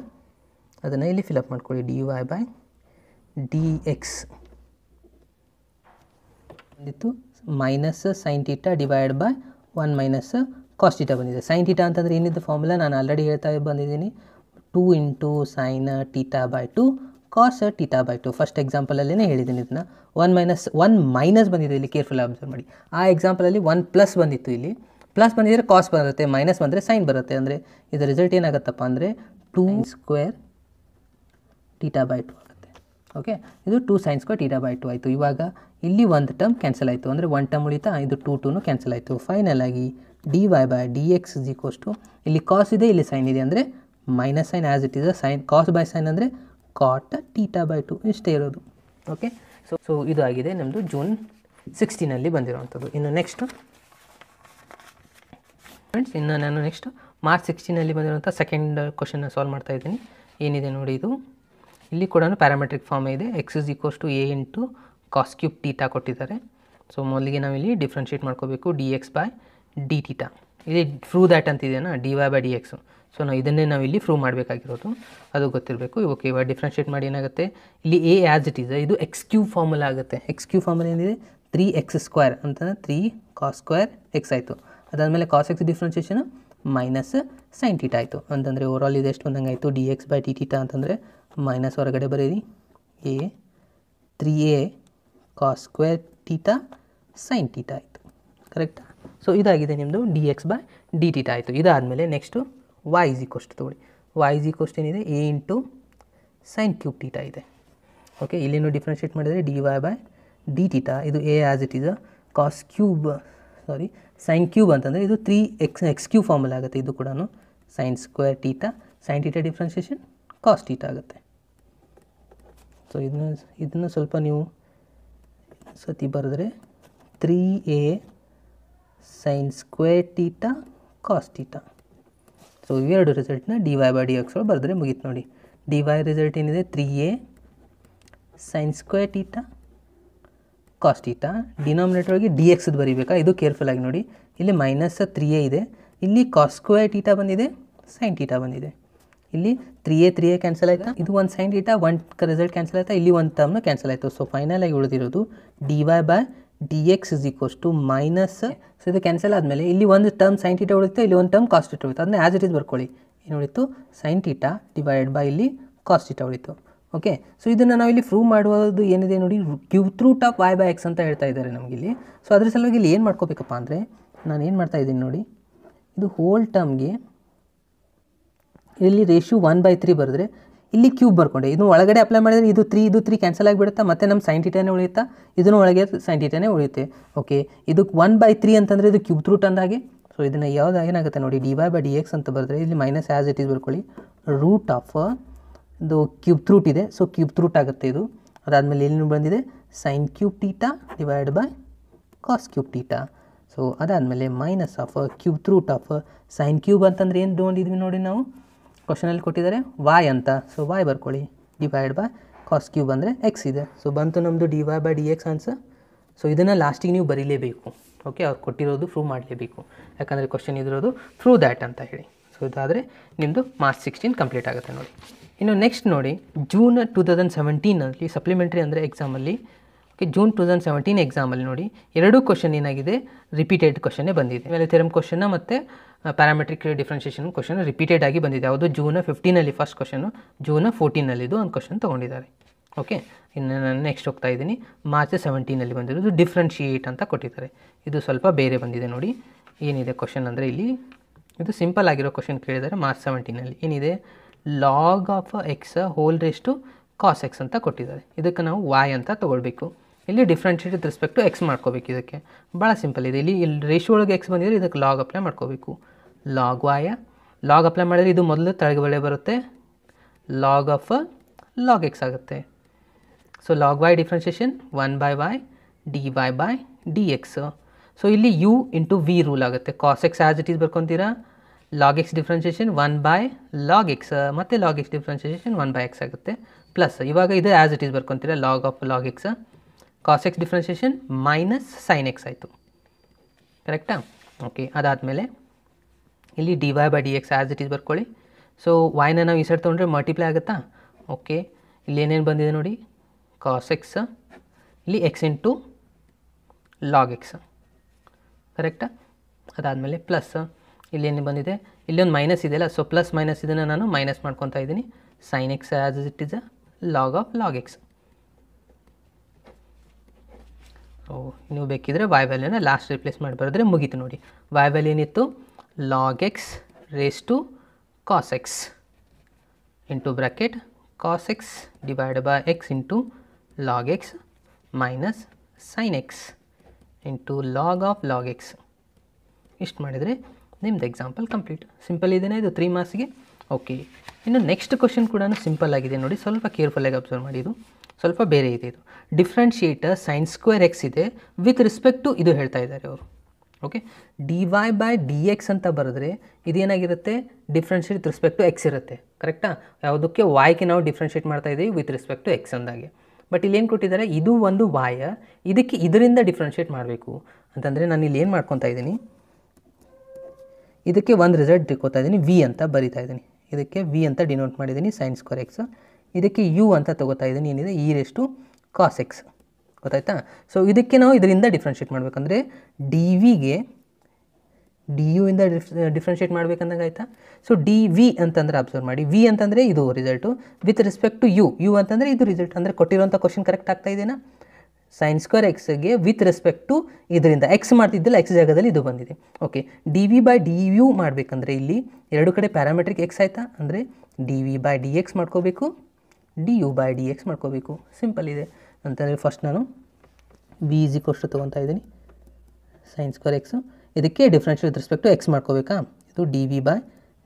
ಅದನ್ನು ಇಲ್ಲಿ ಫಿಲಪ್ ಮಾಡ್ಕೊಳ್ಳಿ. D Y by D x ಬಂದಿತ್ತು minus sine theta divide by 1 minus cos theta ಬಂದಿದೆ. ಸೈನ್ ಟೀಟಾ ಅಂತಂದರೆ ಏನಿದೆ ಫಾರ್ಮುಲಾ ನಾನು ಆಲ್ರೆಡಿ ಹೇಳ್ತಾ ಬಂದಿದ್ದೀನಿ, 2 into sine theta by 2 cos theta by 2. First ಎಕ್ಸಾಂಪಲಲ್ಲೇ ಹೇಳಿದ್ದೀನಿ ಇದನ್ನು. 1 ಮೈನಸ್ ಬಂದಿದೆ ಇಲ್ಲಿ, ಕೇರ್ಫುಲ್ ಅಬ್ಸರ್ವ್ ಮಾಡಿ. ಆ ಎಕ್ಸಾಂಪಲಲ್ಲಿ 1 ಪ್ಲಸ್ ಬಂದಿತ್ತು, ಇಲ್ಲಿ ಪ್ಲಸ್ ಬಂದಿದ್ದರೆ ಕಾಸ್ ಬರುತ್ತೆ, ಮೈನಸ್ ಬಂದರೆ ಸೈನ್ ಬರುತ್ತೆ. ಅಂದರೆ ಇದರ ರಿಸಲ್ಟ್ ಏನಾಗುತ್ತಪ್ಪ ಅಂದರೆ 2 ಸ್ಕ್ವೇರ್ ಟೀಟಾ ಬೈ 2 ಆಗುತ್ತೆ. ಓಕೆ, ಇದು 2 ಸೈನ್ ಸ್ಕ್ವೇರ್ ಟೀಟಾ ಬೈ 2 ಆಯಿತು. ಇವಾಗ ಇಲ್ಲಿ ಒಂದು ಟರ್ಮ್ ಕ್ಯಾನ್ಸಲ್ ಆಯಿತು, ಅಂದರೆ 1 ಟರ್ಮ್ ಉಳಿತಾ, ಇದು 2 ಕ್ಯಾನ್ಸಲ್ ಆಯಿತು. ಫೈನಲ್ ಆಗಿ dy by D X is equals to, ಇಲ್ಲಿ ಕಾಸ್ ಇದೆ ಇಲ್ಲಿ ಸೈನ್ ಇದೆ, ಅಂದರೆ minus sine as it is sine cos by sine ಅಂದರೆ ಕಾಟ್ ಟೀಟಾ ಬೈ 2 ಇಷ್ಟೇ ಇರೋದು. ಓಕೆ, ಸೊ ಇದು ಆಗಿದೆ ನಮ್ಮದು ಜೂನ್ 16 ಬಂದಿರುವಂಥದ್ದು. ಇನ್ನು ನೆಕ್ಸ್ಟು ಫ್ರೆಂಡ್ಸ್, ಇನ್ನು ನಾನು ನೆಕ್ಸ್ಟ್ ಮಾರ್ಚ್ 16 ಬಂದಿರುವಂಥ ಸೆಕೆಂಡ್ ಕ್ವಶನ್ನ ಸಾಲ್ವ್ ಮಾಡ್ತಾ ಇದ್ದೀನಿ. ಏನಿದೆ ನೋಡಿ, ಇದು ಇಲ್ಲಿ ಕೂಡ ಪ್ಯಾರಾಮೆಟ್ರಿಕ್ ಫಾರ್ಮ್ ಇದೆ. X is equals to A into cos cube theta ಕೊಟ್ಟಿದ್ದಾರೆ. ಸೊ ಮೊದಲಿಗೆ ನಾವಿಲ್ಲಿ ಡಿಫ್ರೆನ್ಷಿಯೇಟ್ ಮಾಡ್ಕೋಬೇಕು, d X by D theta. ಇಲ್ಲಿ ಫ್ರೂ ದ್ಯಾಟ್ ಅಂತಿದೆಯಾ, d Y by d x. So ಇದನ್ನೇ ನಾವಿಲ್ಲಿ ಪ್ರೂವ್ ಮಾಡಬೇಕಾಗಿರೋದು, ಅದು ಗೊತ್ತಿರಬೇಕು. ಓಕೆ, ಇವಾಗ ಡಿಫ್ರೆನ್ಷಿಯೇಟ್ ಮಾಡಿ ಏನಾಗುತ್ತೆ, ಇಲ್ಲಿ ಎ ಆ್ಯಸ್ ಇಟ್ ಈಸ್, ಇದು ಎಕ್ಸ್ ಕ್ಯೂಬ್ ಫಾರ್ಮುಲಾ ಆಗುತ್ತೆ. ಎಕ್ಸ್ ಕ್ಯೂಬ್ ಫಾರ್ಮುಲಾ ಏನಿದೆ, 3x² ಅಂತಂದರೆ 3 ಕಾಸ್ ಸ್ಕ್ವೇರ್ ಎಕ್ಸ್ ಆಯಿತು. ಅದಾದಮೇಲೆ cos x differentiation minus sine theta ಆಯಿತು. ಅಂತಂದರೆ ಓವರಾಲ್ ಇದು ಎಷ್ಟು ಬಂದಂಗೆ ಆಯಿತು, d X by D theta ಅಂತಂದರೆ ಮೈನಸ್ ಹೊರಗಡೆ ಬರೀರಿ, a 3a cos square theta sine theta ಆಯಿತು. ಕರೆಕ್ಟಾ? ಸೊ ಇದಾಗಿದೆ ನಿಮ್ಮದು d X by D theta ಆಯಿತು. ಇದಾದಮೇಲೆ next y is equals to ತೊಗೊಳ್ಳಿ. y ಇಸ್ ಈಕ್ವಲ್ಸ್ ಏನಿದೆ, a into sine cube theta ಇದೆ. ಓಕೆ, ಇಲ್ಲಿನೂ ಡಿಫ್ರೆನ್ಷಿಯೇಟ್ ಮಾಡಿದರೆ d Y by D theta, ಇದು a as it is cos cube sine cube ಅಂತಂದರೆ ಇದು 3x ಕ್ಯೂಬ್ ಫಾರ್ಮುಲಾ ಆಗುತ್ತೆ. ಇದು ಕೂಡ sine square theta, sine theta differentiation cos theta ಆಗುತ್ತೆ. ಸೊ ಇದನ್ನು ಸ್ವಲ್ಪ ನೀವು ಸತಿ ಬರೆದ್ರೆ 3a sine square theta cos theta. So ಇವೆರಡು ರಿಸಲ್ಟ್ನ d Y by D x ಒಳಗೆ ಬರೆದ್ರೆ ಮುಗೀತು ನೋಡಿ. ಡಿ ವೈ ರಿಸಲ್ಟ್ ಏನಿದೆ, 3a sine square theta cos theta. ಡಿನಾಮಿನೇಟರ್ಗೆ ಡಿ ಎಕ್ಸ್ದು ಬರೀಬೇಕಾ, ಇದು ಕೇರ್ಫುಲ್ಲಾಗಿ ನೋಡಿ. ಇಲ್ಲಿ ಮೈನಸ್ 3a ಇದೆ, ಇಲ್ಲಿ ಕಾಸ್ ಸ್ಕ್ವೇರ್ ಟೀಟಾ ಬಂದಿದೆ, ಸೈನ್ ಟೀಟಾ ಬಂದಿದೆ. ಇಲ್ಲಿ 3a ಕ್ಯಾನ್ಸಲ್ ಆಯಿತಾ, ಇದು ಒಂದು ಸೈನ್ ಟೀಟಾ, ಒಂದು ರಿಸಲ್ಟ್ ಕ್ಯಾನ್ಸಲ್ ಆಯಿತಾ, ಇಲ್ಲಿ ಒಂದು ಟರ್ಮ್ನ ಕ್ಯಾನ್ಸಲ್ ಆಯಿತು. ಸೊ ಫೈನಲ್ ಆಗಿ ಉಳಿದಿರೋದು d Y by D X is equals to minus. So ಇದು ಕ್ಯಾನ್ಸಲ್ ಆದಮೇಲೆ ಇಲ್ಲಿ ಒಂದು ಟರ್ಮ್ ಸೈನ್ ಟೀಟಾ ಉಳಿತು, ಇಲ್ಲಿ ಒಂದು ಟರ್ಮ್ ಕಾಸ್ ಟೀಟಾ ಉಳಿತು. ಅದನ್ನ ಆ್ಯಸ್ ಇಟ್ ಈಸ್ ಬರ್ಕೊಳ್ಳಿ. ಏನು ಉಳಿತು, ಸೈನ್ ಟೀಟಾ ಡಿವೈಡೆಡ್ ಬೈ ಇಲ್ಲಿ ಕಾಸ್ ಟೀಟಾ ಉಳಿತು. ಓಕೆ, ಸೊ ಇದನ್ನು ನಾವು ಇಲ್ಲಿ ಪ್ರೂವ್ ಮಾಡುವುದು ಏನಿದೆ ನೋಡಿ, cube root of y by x ಅಂತ ಹೇಳ್ತಾ ಇದ್ದಾರೆ ನಮಗಿಲ್ಲಿ. ಸೊ ಅದ್ರ ಸಲುವಾಗಿ ಇಲ್ಲಿ ಏನು ಮಾಡ್ಕೋಬೇಕಪ್ಪ ಅಂದರೆ, ನಾನು ಏನು ಮಾಡ್ತಾ ಇದ್ದೀನಿ ನೋಡಿ, ಇದು ಹೋಲ್ ಟರ್ಮ್ಗೆ ಇಲ್ಲಿ ರೇಷಿಯೋ 1/3 ಬರೆದ್ರೆ ಇಲ್ಲಿ ಕ್ಯೂಬ್ ಬರ್ಕೊಂಡೆ, ಇದು ಒಳಗಡೆ ಅಪ್ಲೈ ಮಾಡಿದರೆ ಇದು 3 ಕ್ಯಾನ್ಸಲ್ ಆಗಿಬಿಡುತ್ತಾ, ಮತ್ತು ನಮ್ಮ ಸೈನ್ ಟೀಟಾನೇ ಉಳಿಯುತ್ತಾ, ಇದನ್ನು ಒಳಗೆ ಸೈನ್ ಟೀಟಾನೇ ಉಳಿಯುತ್ತೆ. ಓಕೆ, ಇದು 1/3 ಅಂತಂದರೆ ಇದು ಕ್ಯೂಬ್ ರೂಟ್ ಅಂದಾಗೆ. ಸೊ ಇದನ್ನು ಯಾವ್ದು ಏನಾಗುತ್ತೆ ನೋಡಿ, D Y by D X ಅಂತ ಬರೆದ್ರೆ ಇಲ್ಲಿ ಮೈನಸ್ ಆ್ಯಸ್ ಇಟ್ ಈಸ್ ಬರ್ಕೊಳ್ಳಿ, ರೂಟ್ ಆಫ್ ಇದು ಕ್ಯೂಬ್ ರೂಟ್ ಇದೆ, ಸೊ ಕ್ಯೂಬ್ ರೂಟ್ ಆಗುತ್ತೆ ಇದು. ಅದಾದಮೇಲೆ ಇಲ್ಲಿ ಬಂದಿದೆ sine cube theta divide by cos cube theta. So ಅದಾದಮೇಲೆ minus of cube root of sine cube ಅಂತಂದರೆ ಏನು ತೊಗೊಂಡಿದ್ವಿ ನೋಡಿ ನಾವು, ಕ್ವಶನಲ್ಲಿ ಕೊಟ್ಟಿದ್ದಾರೆ y ಅಂತ. ಸೊ y ಬರ್ಕೊಳ್ಳಿ, ಡಿವೈಡ್ ಬೈ ಕಾಸ್ ಕ್ಯೂಬ್ ಅಂದರೆ ಎಕ್ಸ್ ಇದೆ. ಸೊ ಬಂತು ನಮ್ಮದು D Y by D x answer. So ಇದನ್ನು ಲಾಸ್ಟಿಗೆ ನೀವು ಬರೀಲೇಬೇಕು. ಓಕೆ, ಅವ್ರು ಕೊಟ್ಟಿರೋದು ಪ್ರೂವ್ ಮಾಡಲೇಬೇಕು, ಯಾಕಂದರೆ ಕ್ವಶನ್ ಇದಿರೋದು ಪ್ರೂವ್ ದ್ಯಾಟ್ ಅಂತ ಹೇಳಿ. ಸೊ ಇದಾದರೆ ನಿಮ್ಮದು ಮಾರ್ಚ್ 16 ಕಂಪ್ಲೀಟ್ ಆಗುತ್ತೆ ನೋಡಿ. ಇನ್ನು ನೆಕ್ಸ್ಟ್ ನೋಡಿ, ಜೂನ್ 2017 ಸಪ್ಲಿಮೆಂಟ್ರಿ ಅಂದರೆ ಎಕ್ಸಾಮಲ್ಲಿ, ಓಕೆ, ಜೂನ್ 2017 ಎಕ್ಸಾಮಲ್ಲಿ ನೋಡಿ, ಎರಡೂ ಕ್ವಶನ್ ಏನಾಗಿದೆ, ರಿಪೀಟೆಡ್ ಕ್ವಶನ್ನೇ ಬಂದಿದೆ. ಆಮೇಲೆ ಥಿಯರಮ್ ಕ್ವಶನ್ನ ಮತ್ತು ಪ್ಯಾರಾಮೆಟ್ರಿಕ್ ಡಿಫ್ರೆನ್ಷಿಯೇಷನ್ ಕ್ವಶನ್ ರಿಪೀಟೆಡ್ ಆಗಿ ಬಂದಿದೆ. ಯಾವುದು ಜೂನ್ 15 ಫಸ್ಟ್ ಕ್ವಶನು, ಜೂನ್ 14 ಇದು ಒಂದು ಕ್ವಶನ್ ತೊಗೊಂಡಿದ್ದಾರೆ. ಓಕೆ, ಇನ್ನು ನಾನು ನೆಕ್ಸ್ಟ್ ಹೋಗ್ತಾ ಇದ್ದೀನಿ. ಮಾರ್ಚ್ 17 ಬಂದಿರೋದು ಡಿಫ್ರೆನ್ಷಿಯೇಟ್ ಅಂತ ಕೊಟ್ಟಿದ್ದಾರೆ. ಇದು ಸ್ವಲ್ಪ ಬೇರೆ ಬಂದಿದೆ ನೋಡಿ. ಏನಿದೆ ಕ್ವಶನ್ ಅಂದರೆ ಇಲ್ಲಿ ಇದು ಸಿಂಪಲ್ ಆಗಿರೋ ಕ್ವಶನ್ ಕೇಳಿದ್ದಾರೆ. ಮಾರ್ಚ್ 17 ಏನಿದೆ, log of x whole raise to cos x ಅಂತ ಕೊಟ್ಟಿದ್ದಾರೆ. ಇದಕ್ಕೆ ನಾವು y ಅಂತ ತೊಗೊಳ್ಬೇಕು. ಇಲ್ಲಿ differentiate with respect to x ಮಾಡ್ಕೋಬೇಕು. ಇದಕ್ಕೆ ಭಾಳ ಸಿಂಪಲ್ ಇದೆ. ಇಲ್ಲಿ ರೇಷಿಯೋ ಒಳಗೆ ಎಕ್ಸ್ ಬಂದಿದ್ರೆ ಇದಕ್ಕೆ ಲಾಗ್ ಅಪ್ಲೈ ಮಾಡ್ಕೋಬೇಕು. ಲಾಗ್ y, ಲಾಗ್ ಅಪ್ಲೈ ಮಾಡಿದರೆ ಇದು ಮೊದಲು ತೆಳಗೆ ಬರುತ್ತೆ, ಲಾಗ್ ಆಫ್ ಲಾಗ್ ಎಕ್ಸ್ ಆಗುತ್ತೆ. So log y differentiation 1/y dy by D x. So ಇಲ್ಲಿ u ಇಂಟು v ರೂಲ್ ಆಗುತ್ತೆ. Cos x as it is ಬರ್ಕೊತೀರಾ, ಲಾಗ್ ಎಕ್ಸ್ ಡಿಫ್ರೆನ್ಷಿಯೇಷನ್ 1/ಲಾಗ್ ಎಕ್ಸ್, ಮತ್ತು ಲಾಗ್ ಎಕ್ಸ್ ಡಿಫ್ರೆನ್ಷಿಯೇಷನ್ 1/x ಆಗುತ್ತೆ. Plus ಇವಾಗ ಇದು as it is ಬರ್ಕೊತೀರಾ, log of log x, cos x differentiation minus sine X ಆಯಿತು. ಕರೆಕ್ಟಾ? ಓಕೆ, ಅದಾದಮೇಲೆ ಇಲ್ಲಿ d Y by D x as it is ಬರ್ಕೊಳ್ಳಿ. ಸೊ ವೈನ ನಾವು ಈ ಸೈಡ್ ತೊಗೊಂಡ್ರೆ ಮಲ್ಟಿಪ್ಲೈ ಆಗುತ್ತಾ? ಓಕೆ, ಇಲ್ಲಿ ಏನೇನು ಬಂದಿದೆ ನೋಡಿ, ಕಾಸ್ ಎಕ್ಸ್, ಇಲ್ಲಿ ಎಕ್ಸ್ ಇಂಟು ಲಾಗ್ ಎಕ್ಸ್. ಕರೆಕ್ಟಾ? ಅದಾದಮೇಲೆ ಪ್ಲಸ್ ಇಲ್ಲಿ ಏನು ಬಂದಿದೆ, ಇಲ್ಲೊಂದು ಮೈನಸ್ ಇದೆಯಲ್ಲ, ಸೊ ಪ್ಲಸ್ ಮೈನಸ್ ಇದನ್ನು ನಾನು ಮೈನಸ್ ಮಾಡ್ಕೊತಾ ಇದ್ದೀನಿ. Sine x as it is uh log of log x. So ನೀವು ಬೇಕಿದ್ರೆ ವೈ ವ್ಯಾಲ್ಯೂನ ಲಾಸ್ಟ್ ರಿಪ್ಲೇಸ್ ಮಾಡಿ ಬರೆದ್ರೆ ಮುಗೀತು ನೋಡಿ. ವೈ ವ್ಯಾಲ್ಯೂ ಏನಿತ್ತು, log x raise to cos x into bracket cos x divide by x into log x minus sine x into log of log x. ಇಷ್ಟು ಮಾಡಿದರೆ ನಿಮ್ಮದು ಎಕ್ಸಾಂಪಲ್ ಕಂಪ್ಲೀಟ್. ಸಿಂಪಲ್ ಇದೆಯಾ ಇದು 3 ಮಾರ್ಕ್ಸ್ಗೆ? ಓಕೆ. ಇನ್ನು ನೆಕ್ಸ್ಟ್ ಕ್ವಶನ್ ಕೂಡ simple ಆಗಿದೆ ನೋಡಿ, ಸ್ವಲ್ಪ ಕೇರ್ಫುಲ್ಲಾಗಿ ಅಬ್ಸರ್ವ್ ಮಾಡಿ. ಇದು ಸ್ವಲ್ಪ ಬೇರೆ ಇದೆ. ಇದು ಡಿಫ್ರೆನ್ಷಿಯೇಟ್ ಸೈನ್ ಸ್ಕ್ವೇರ್ ಎಕ್ಸ್ ಇದೆ ವಿತ್ ರಿಸ್ಪೆಕ್ಟ್ ಟು ಇದು ಹೇಳ್ತಾ ಇದ್ದಾರೆ ಅವರು. Okay, d Y by D X ಅಂತ ಬರೆದ್ರೆ ಇದೇನಾಗಿರುತ್ತೆ, differentiate with respect to x ಇರುತ್ತೆ. ಕರೆಕ್ಟಾ? ಯಾವುದಕ್ಕೆ ವಾಯ್ಗೆ ನಾವು ಡಿಫ್ರೆನ್ಷಿಯೇಟ್ ಮಾಡ್ತಾ ಇದ್ದೀವಿ ವಿತ್ ರಿಸ್ಪೆಕ್ಟ್ ಟು ಎಕ್ಸ್ ಅಂದಾಗೆ. ಬಟ್ ಇಲ್ಲಿ ಏನು ಕೊಟ್ಟಿದ್ದಾರೆ, ಇದು ಒಂದು ವಾಯ, ಇದಕ್ಕೆ ಇದರಿಂದ ಡಿಫ್ರೆನ್ಷಿಯೇಟ್ ಮಾಡಬೇಕು ಅಂತಂದರೆ ನಾನು ಇಲ್ಲಿ ಏನು ಮಾಡ್ಕೊತಾ ಇದ್ದೀನಿ, ಇದಕ್ಕೆ ಒಂದು ರಿಸಲ್ಟ್ ತಿಳ್ಕೊತಾ ಇದ್ದೀನಿ, ವಿ ಅಂತ ಬರಿತಾ ಇದ್ದೀನಿ. ಇದಕ್ಕೆ ವಿ ಅಂತ ಡಿನೋಟ್ ಮಾಡಿದ್ದೀನಿ ಸೈನ್ ಸ್ಕ್ವೇರ್ ಎಕ್ಸ್. ಇದಕ್ಕೆ ಯು ಅಂತ ತೊಗೋತಾ ಇದ್ದೀನಿ, ಏನಿದೆ e raise to cos x. ಗೊತ್ತಾಯ್ತಾ? ಸೊ ಇದಕ್ಕೆ ನಾವು ಇದರಿಂದ ಡಿಫ್ರೆನ್ಷಿಯೇಟ್ ಮಾಡಬೇಕಂದ್ರೆ ಡಿ ವಿಗೆ ಡಿ ಯು ಇಂದ ಡಿಫ್ರೆನ್ಷಿಯೇಟ್ ಮಾಡಬೇಕಂದಾಗ ಆಯಿತಾ. ಸೊ ಡಿ ವಿ ಅಂತಂದರೆ ಅಬ್ಸರ್ವ್ ಮಾಡಿ, ವಿ ಅಂತಂದರೆ ಇದು result, with respect to u, u ಅಂತಂದರೆ ಇದು ರಿಸಲ್ಟ್. ಅಂದರೆ ಕೊಟ್ಟಿರೋಂಥ ಕ್ವಶನ್ ಕರೆಕ್ಟ್ ಆಗ್ತಾ ಇದೆಯಾ? ಸೈನ್ ಸ್ಕ್ವೇರ್ ಎಕ್ಸ್ಗೆ ವಿತ್ ರೆಸ್ಪೆಕ್ಟ್ ಟು ಇದರಿಂದ ಎಕ್ಸ್ ಮಾಡ್ತಿದ್ದಿಲ್ಲ, ಎಕ್ಸ್ ಜಾಗದಲ್ಲಿ ಇದು ಬಂದಿದೆ. Okay, d v by d u ಮಾಡಬೇಕಂದ್ರೆ ಇಲ್ಲಿ ಎರಡು ಕಡೆ ಪ್ಯಾರಾಮೆಟ್ರಿಕ್ ಎಕ್ಸ್ ಆಯಿತಾ, ಅಂದರೆ d v by D x ಮಾಡ್ಕೋಬೇಕು, d u by D x ಮಾಡ್ಕೋಬೇಕು. ಸಿಂಪಲ್ ಇದೆ. ಅಂತಂದರೆ ಫಸ್ಟ್ ನಾನು ವಿ ಈಸ್ ಈಕ್ವಲ್ಸ್ ಟು ತೊಗೊತಾ ಇದ್ದೀನಿ ಸೈನ್ ಸ್ಕ್ವೇರ್ ಎಕ್ಸು, ಇದಕ್ಕೆ differentiate with respect to x ಮಾಡ್ಕೋಬೇಕಾ, ಇದು d v by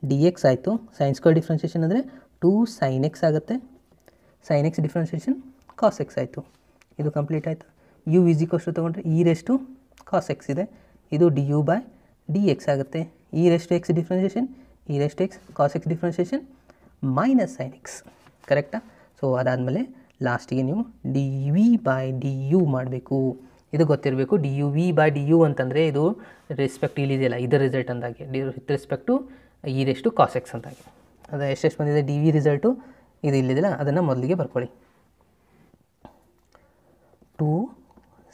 D x ಆಯಿತು. ಸೈನ್ ಸ್ಕ್ವೇರ್ ಡಿಫ್ರೆನ್ಷಿಯೇಷನ್ ಅಂದರೆ 2 ಸೈನ್ ಎಕ್ಸ್ ಆಗುತ್ತೆ, sine x differentiation cos x ಆಯಿತು. ಇದು ಕಂಪ್ಲೀಟ್ ಆಯಿತು. ಯು ಈಸ್ ಈಕ್ವಲ್ಸ್ ಟು ತೊಗೊಂಡ್ರೆ e raise to cos x ಇದೆ, ಇದು d u by D x ಆಗುತ್ತೆ. E raise to x differentiation, e raise to x cos x differentiation minus sine x. ಕರೆಕ್ಟಾ? So ಅದಾದಮೇಲೆ ಲಾಸ್ಟಿಗೆ ನೀವು d v by d u ಮಾಡಬೇಕು. ಇದು ಗೊತ್ತಿರಬೇಕು, d u v by d u ಅಂತಂದರೆ ಇದು ರೆಸ್ಪೆಕ್ಟ್ ಇಲ್ಲಿದೆಯಲ್ಲ, ಇದರ ರಿಸಲ್ಟ್ ಅಂದಾಗೆ, with respect to e raise to cos x ಅಂತಾಗೆ. ಅದು ಎಷ್ಟೆಷ್ಟು ಬಂದಿದೆ ಡಿ ವಿ ರಿಸಲ್ಟು, ಇದು ಇಲ್ಲಿದೆಯಲ್ಲ ಅದನ್ನು ಮೊದಲಿಗೆ ಬರ್ಕೊಳ್ಳಿ. 2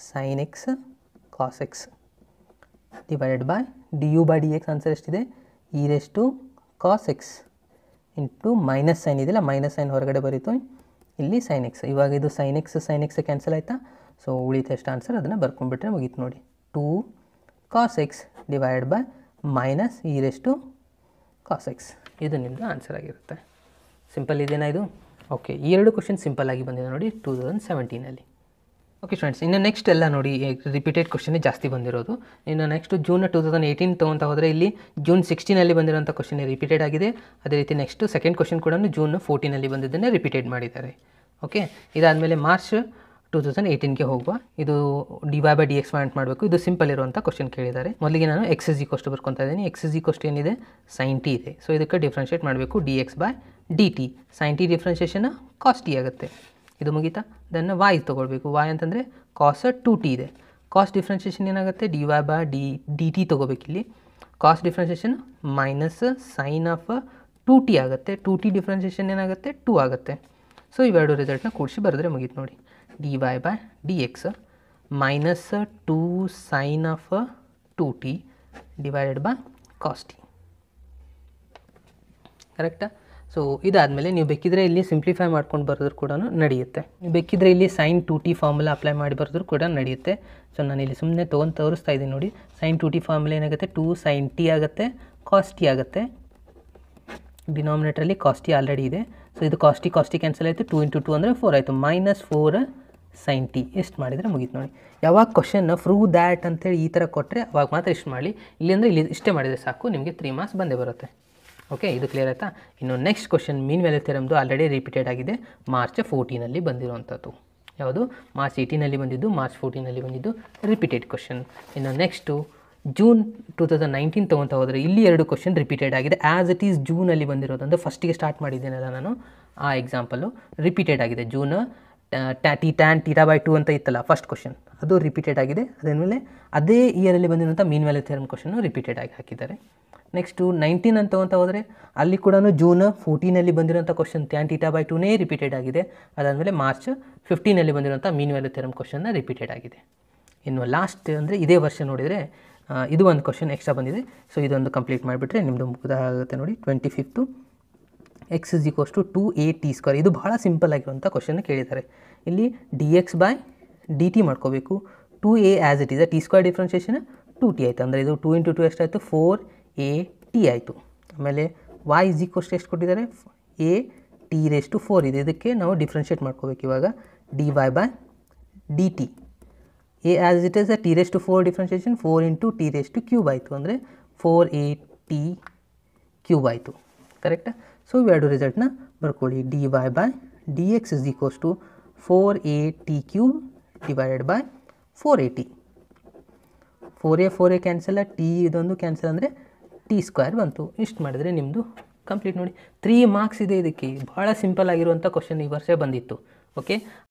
sin x cos x divided by du by dx answer ಎಷ್ಟಿದೆ, e raised to cos x into minus sine ಇದೆಯಲ್ಲ, ಮೈನಸ್ ಸೈನ್ ಹೊರಗಡೆ ಬರೀತು, ಇಲ್ಲಿ ಸೈನ್ ಎಕ್ಸ್. ಇವಾಗ ಇದು ಸೈನ್ ಎಕ್ಸ್ ಕ್ಯಾನ್ಸಲ್ ಆಯಿತಾ. ಸೊ ಉಳಿತ ಎಷ್ಟು ಆನ್ಸರ್ ಅದನ್ನು ಬರ್ಕೊಂಡ್ಬಿಟ್ರೆ ಮುಗೀತು ನೋಡಿ. 2 cos x divide by minus e raise to cos x. ಇದು ನಿಮ್ಮದು ಆನ್ಸರ್ ಆಗಿರುತ್ತೆ. ಸಿಂಪಲ್ ಇದೆಯಾ ಇದು? ಓಕೆ, ಈ ಎರಡು ಕ್ವಶನ್ ಸಿಂಪಲ್ ಆಗಿ ಬಂದಿದೆ ನೋಡಿ 2017. ಓಕೆ ಫ್ರೆಂಡ್ಸ್, ಇನ್ನು ನೆಕ್ಸ್ಟ್ ಎಲ್ಲ ನೋಡಿ ರಿಪೀಟೆಡ್ ಕ್ವಶನ್ನೇ ಜಾಸ್ತಿ ಬಂದಿರೋದು. ಇನ್ನು ನೆಕ್ಸ್ಟ್ ಜೂನ್ 2018 ತೊಗೊತಾ ಹೋದರೆ ಇಲ್ಲಿ ಜೂನ್ 16 ಬಂದಿರೋಂಥ ಕ್ವಶನ್ ರಿಪೀಟೆಡ್ ಆಗಿದೆ. ಅದೇ ರೀತಿ ನೆಕ್ಸ್ಟ್ ಸೆಕೆಂಡ್ ಕ್ವಶನ್ ಕೂಡ ಜೂನ್ 14 ಬಂದಿದ್ದನ್ನೇ ರಿಪೀಟೆಡ್ ಮಾಡಿದ್ದಾರೆ. ಓಕೆ, ಇದಾದಮೇಲೆ ಮಾರ್ಚ್ 2018ಗೆ ಹೋಗುವ. ಇದು d Y by D x find ಮಾಡಬೇಕು. ಇದು ಸಿಂಪಲ್ ಇರುವಂಥ ಕ್ವಶನ್ ಕೇಳಿದ್ದಾರೆ. ಮೊದಲಿಗೆ ನಾನು ಎಕ್ಸ್ ಇಸ್ ಈಕ್ವಲ್ ಟು ಬರ್ಕೊತಾ ಇದ್ದೀನಿ. ಎಕ್ಸ್ ಇಸ್ ಈಕ್ವಲ್ ಟು ಏನಿದೆ, ಸೈನ್ ಟಿ ಇದೆ. ಸೊ ಇದಕ್ಕೆ ಡಿಫ್ರೆನ್ಷಿಯೇಟ್ ಮಾಡಬೇಕು, d X by D t. Sine t differentiation cos t ಆಗುತ್ತೆ. ಇದು ಮುಗೀತಾ. ದೆನ್ ವಾಯ್ ತೊಗೊಳ್ಬೇಕು. ವಾಯ್ ಅಂತಂದರೆ ಕಾಸ್ 2t ಇದೆ. ಕಾಸ್ ಡಿಫ್ರೆನ್ಷಿಯೇಷನ್ ಏನಾಗುತ್ತೆ, D Y by D t ತೊಗೋಬೇಕಿಲ್ಲಿ. Cos differentiation minus sine of 2t ಆಗುತ್ತೆ. 2t ಡಿಫ್ರೆನ್ಷಿಯೇಷನ್ ಏನಾಗುತ್ತೆ, 2 ಆಗುತ್ತೆ. ಸೊ ಇವೆರಡು ರಿಸಲ್ಟ್ನ ಕೂಡಿಸಿ ಬರೆದ್ರೆ ಮುಗೀತು ನೋಡಿ. D Y by D x minus 2 sine of 2t divided by cos t. ಕರೆಕ್ಟಾ? ಸೊ ಇದಾದಮೇಲೆ ನೀವು ಬೇಕಿದ್ರೆ ಇಲ್ಲಿ ಸಿಂಪ್ಲಿಫೈ ಮಾಡ್ಕೊಂಡು ಬರೆದ್ರು ಕೂಡ ನಡೆಯುತ್ತೆ. ಬೇಕಿದ್ರೆ ಇಲ್ಲಿ ಸೈನ್ 2t ಫಾರ್ಮುಲಾ ಅಪ್ಲೈ ಮಾಡಿ ಬರೆದ್ರು ಕೂಡ ನಡೆಯುತ್ತೆ. ಸೊ ನಾನು ಇಲ್ಲಿ ಸುಮ್ಮನೆ ತೋರಿಸ್ತಾ ಇದ್ದೀನಿ ನೋಡಿ. ಸೈನ್ 2t ಫಾರ್ಮುಲಾ ಏನಾಗುತ್ತೆ, 2 ಸೈನ್ ಟಿ ಆಗುತ್ತೆ, ಕಾಸ್ ಟಿ ಆಗುತ್ತೆ. ಡಿನಾಮಿನೇಟ್ರಲ್ಲಿ ಕಾಸ್ ಟಿ ಆಲ್ರೆಡಿ ಇದೆ. ಸೊ ಇದು ಕಾಸ್ ಟಿ ಕ್ಯಾನ್ಸಲ್ ಆಯಿತು. 2 × 2 ಅಂದರೆ 4 ಆಯಿತು. Minus 4 sign T. ಎಷ್ಟು ಮಾಡಿದರೆ ಮುಗೀತು ನೋಡಿ. ಯಾವಾಗ ಕ್ವಶನ್ ಪ್ರೂವ್ ದ್ಯಾಟ್ ಅಂತೇಳಿ ಈ ಥರ ಕೊಟ್ಟರೆ ಅವಾಗ ಮಾತ್ರ ಇಷ್ಟು ಮಾಡಲಿ. ಇಲ್ಲಿ ಅಂದರೆ ಇಲ್ಲಿ ಇಷ್ಟೇ ಮಾಡಿದರೆ ಸಾಕು, ನಿಮಗೆ 3 ಮಾರ್ಕ್ಸ್ ಬಂದೇ ಬರುತ್ತೆ. ಓಕೆ, ಇದು ಕ್ಲಿಯರ್ ಆಯಿತಾ? ಇನ್ನು ನೆಕ್ಸ್ಟ್ ಕ್ವಶನ್ ಮೀನ್ ವ್ಯಾಲ್ಯೂ ಥಿಯರಮ್ದು ಆಲ್ರೆಡಿ ರಿಪೀಟೆಡ್ ಆಗಿದೆ. ಮಾರ್ಚ್ 14 ಬಂದಿರುವಂಥದ್ದು. ಯಾವುದು? ಮಾರ್ಚ್ 18 ಬಂದಿದ್ದು, ಮಾರ್ಚ್ 14 ಬಂದಿದ್ದು ರಿಪೀಟೆಡ್ ಕ್ವಶನ್. ಇನ್ನು ನೆಕ್ಸ್ಟು ಜೂನ್ 2019 ತೊಗೊತಾ ಹೋದರೆ ಇಲ್ಲಿ 2 ಕ್ವಶನ್ ರಿಪೀಟೆಡ್ ಆಗಿದೆ. ಆ್ಯಸ್ ಇಟ್ ಈಸ್ ಜೂನಲ್ಲಿ ಬಂದಿರೋದು, ಅಂದರೆ ಫಸ್ಟಿಗೆ ಸ್ಟಾರ್ಟ್ ಮಾಡಿದ್ದೇನಲ್ಲ ನಾನು ಆ ಎಕ್ಸಾಂಪಲು ರಿಪೀಟೆಡ್ ಆಗಿದೆ. ಜೂನ್ ಟ್ಯಾನ್ ಟೀಟಾ ಬೈ 2 ಅಂತ ಇತ್ತಲ್ಲ ಫಸ್ಟ್ ಕ್ವಶನ್, ಅದು ರಿಪೀಟೆಡ್ ಆಗಿದೆ. ಅದಾದಮೇಲೆ ಅದೇ ಇಯರಲ್ಲಿ ಬಂದಿರುವಂಥ mean value theorem question repeated ಆಗಿ ಹಾಕಿದ್ದಾರೆ. ನೆಕ್ಸ್ಟು 19 ಅಂತ ತೊಗೊತಾ ಹೋದರೆ ಅಲ್ಲಿ ಕೂಡ ಜೂನ್ 14 ಬಂದಿರೋಂಥ ಕ್ವಶನ್ ಟ್ಯಾನ್ ಟೀಟಾ ಬೈ 2ನೇ ರಿಪೀಟೆಡ್ ಆಗಿದೆ. ಅದಾದಮೇಲೆ ಮಾರ್ಚ್ 15 ಬಂದಿರೋಂಥ ಮೀನ್ ವ್ಯಾಲ್ಯೂ ಥಿಯರಮ್ ಕ್ವಶನ್ನ ರಿಪೀಟೆಡ್ ಆಗಿದೆ. ಇನ್ನು ಲಾಸ್ಟ್ ಅಂದರೆ ಇದೇ ವರ್ಷ ನೋಡಿದರೆ ಇದು ಒಂದು ಕ್ವಶನ್ ಎಕ್ಸ್ಟ್ರಾ ಬಂದಿದೆ. ಸೊ ಇದೊಂದು ಕಂಪ್ಲೀಟ್ ಮಾಡಿಬಿಟ್ರೆ ನಿಮ್ಮದು ಮುಗಿದಾಗುತ್ತೆ ನೋಡಿ. 25th x = 2at². ಇದು ಭಾಳ ಸಿಂಪಲ್ ಆಗಿರುವಂಥ ಕ್ವಶನ್ ಕೇಳಿದ್ದಾರೆ. ಇಲ್ಲಿ dx/dt ಮಾಡ್ಕೋಬೇಕು. 2a as it is t² differentiation 2t ಆಯಿತು. ಅಂದರೆ ಇದು 2 × 2 ಎಷ್ಟಾಯಿತು 4at ಆಯಿತು. ಆಮೇಲೆ y = ಎಷ್ಟು ಕೊಟ್ಟಿದ್ದಾರೆ at⁴ ಇದೆ. ಇದಕ್ಕೆ ನಾವು ಡಿಫ್ರೆನ್ಷಿಯೇಟ್ ಮಾಡ್ಕೋಬೇಕು ಇವಾಗ. dy/dt a as it is t⁴ differentiation 4 × t³ ಆಯಿತು. ಅಂದರೆ 4at³ ಆಯಿತು. ಕರೆಕ್ಟಾ? ಸೊ ಇವೆರಡು ರಿಸಲ್ಟ್ನ ಬರ್ಕೊಳ್ಳಿ. dy/dx = 4at³ / 4at. 4a 4a cancel, t ಇದೊಂದು ಕ್ಯಾನ್ಸಲ್, ಅಂದರೆ t² ಬಂತು. ಇಷ್ಟು ಮಾಡಿದರೆ ನಿಮ್ಮದು ಕಂಪ್ಲೀಟ್ ನೋಡಿ. 3 ಮಾರ್ಕ್ಸ್ ಇದೆ ಇದಕ್ಕೆ. ಭಾಳ ಸಿಂಪಲ್ ಆಗಿರುವಂಥ ಕ್ವಶನ್ ಈ ವರ್ಷ ಬಂದಿತ್ತು. ಓಕೆ,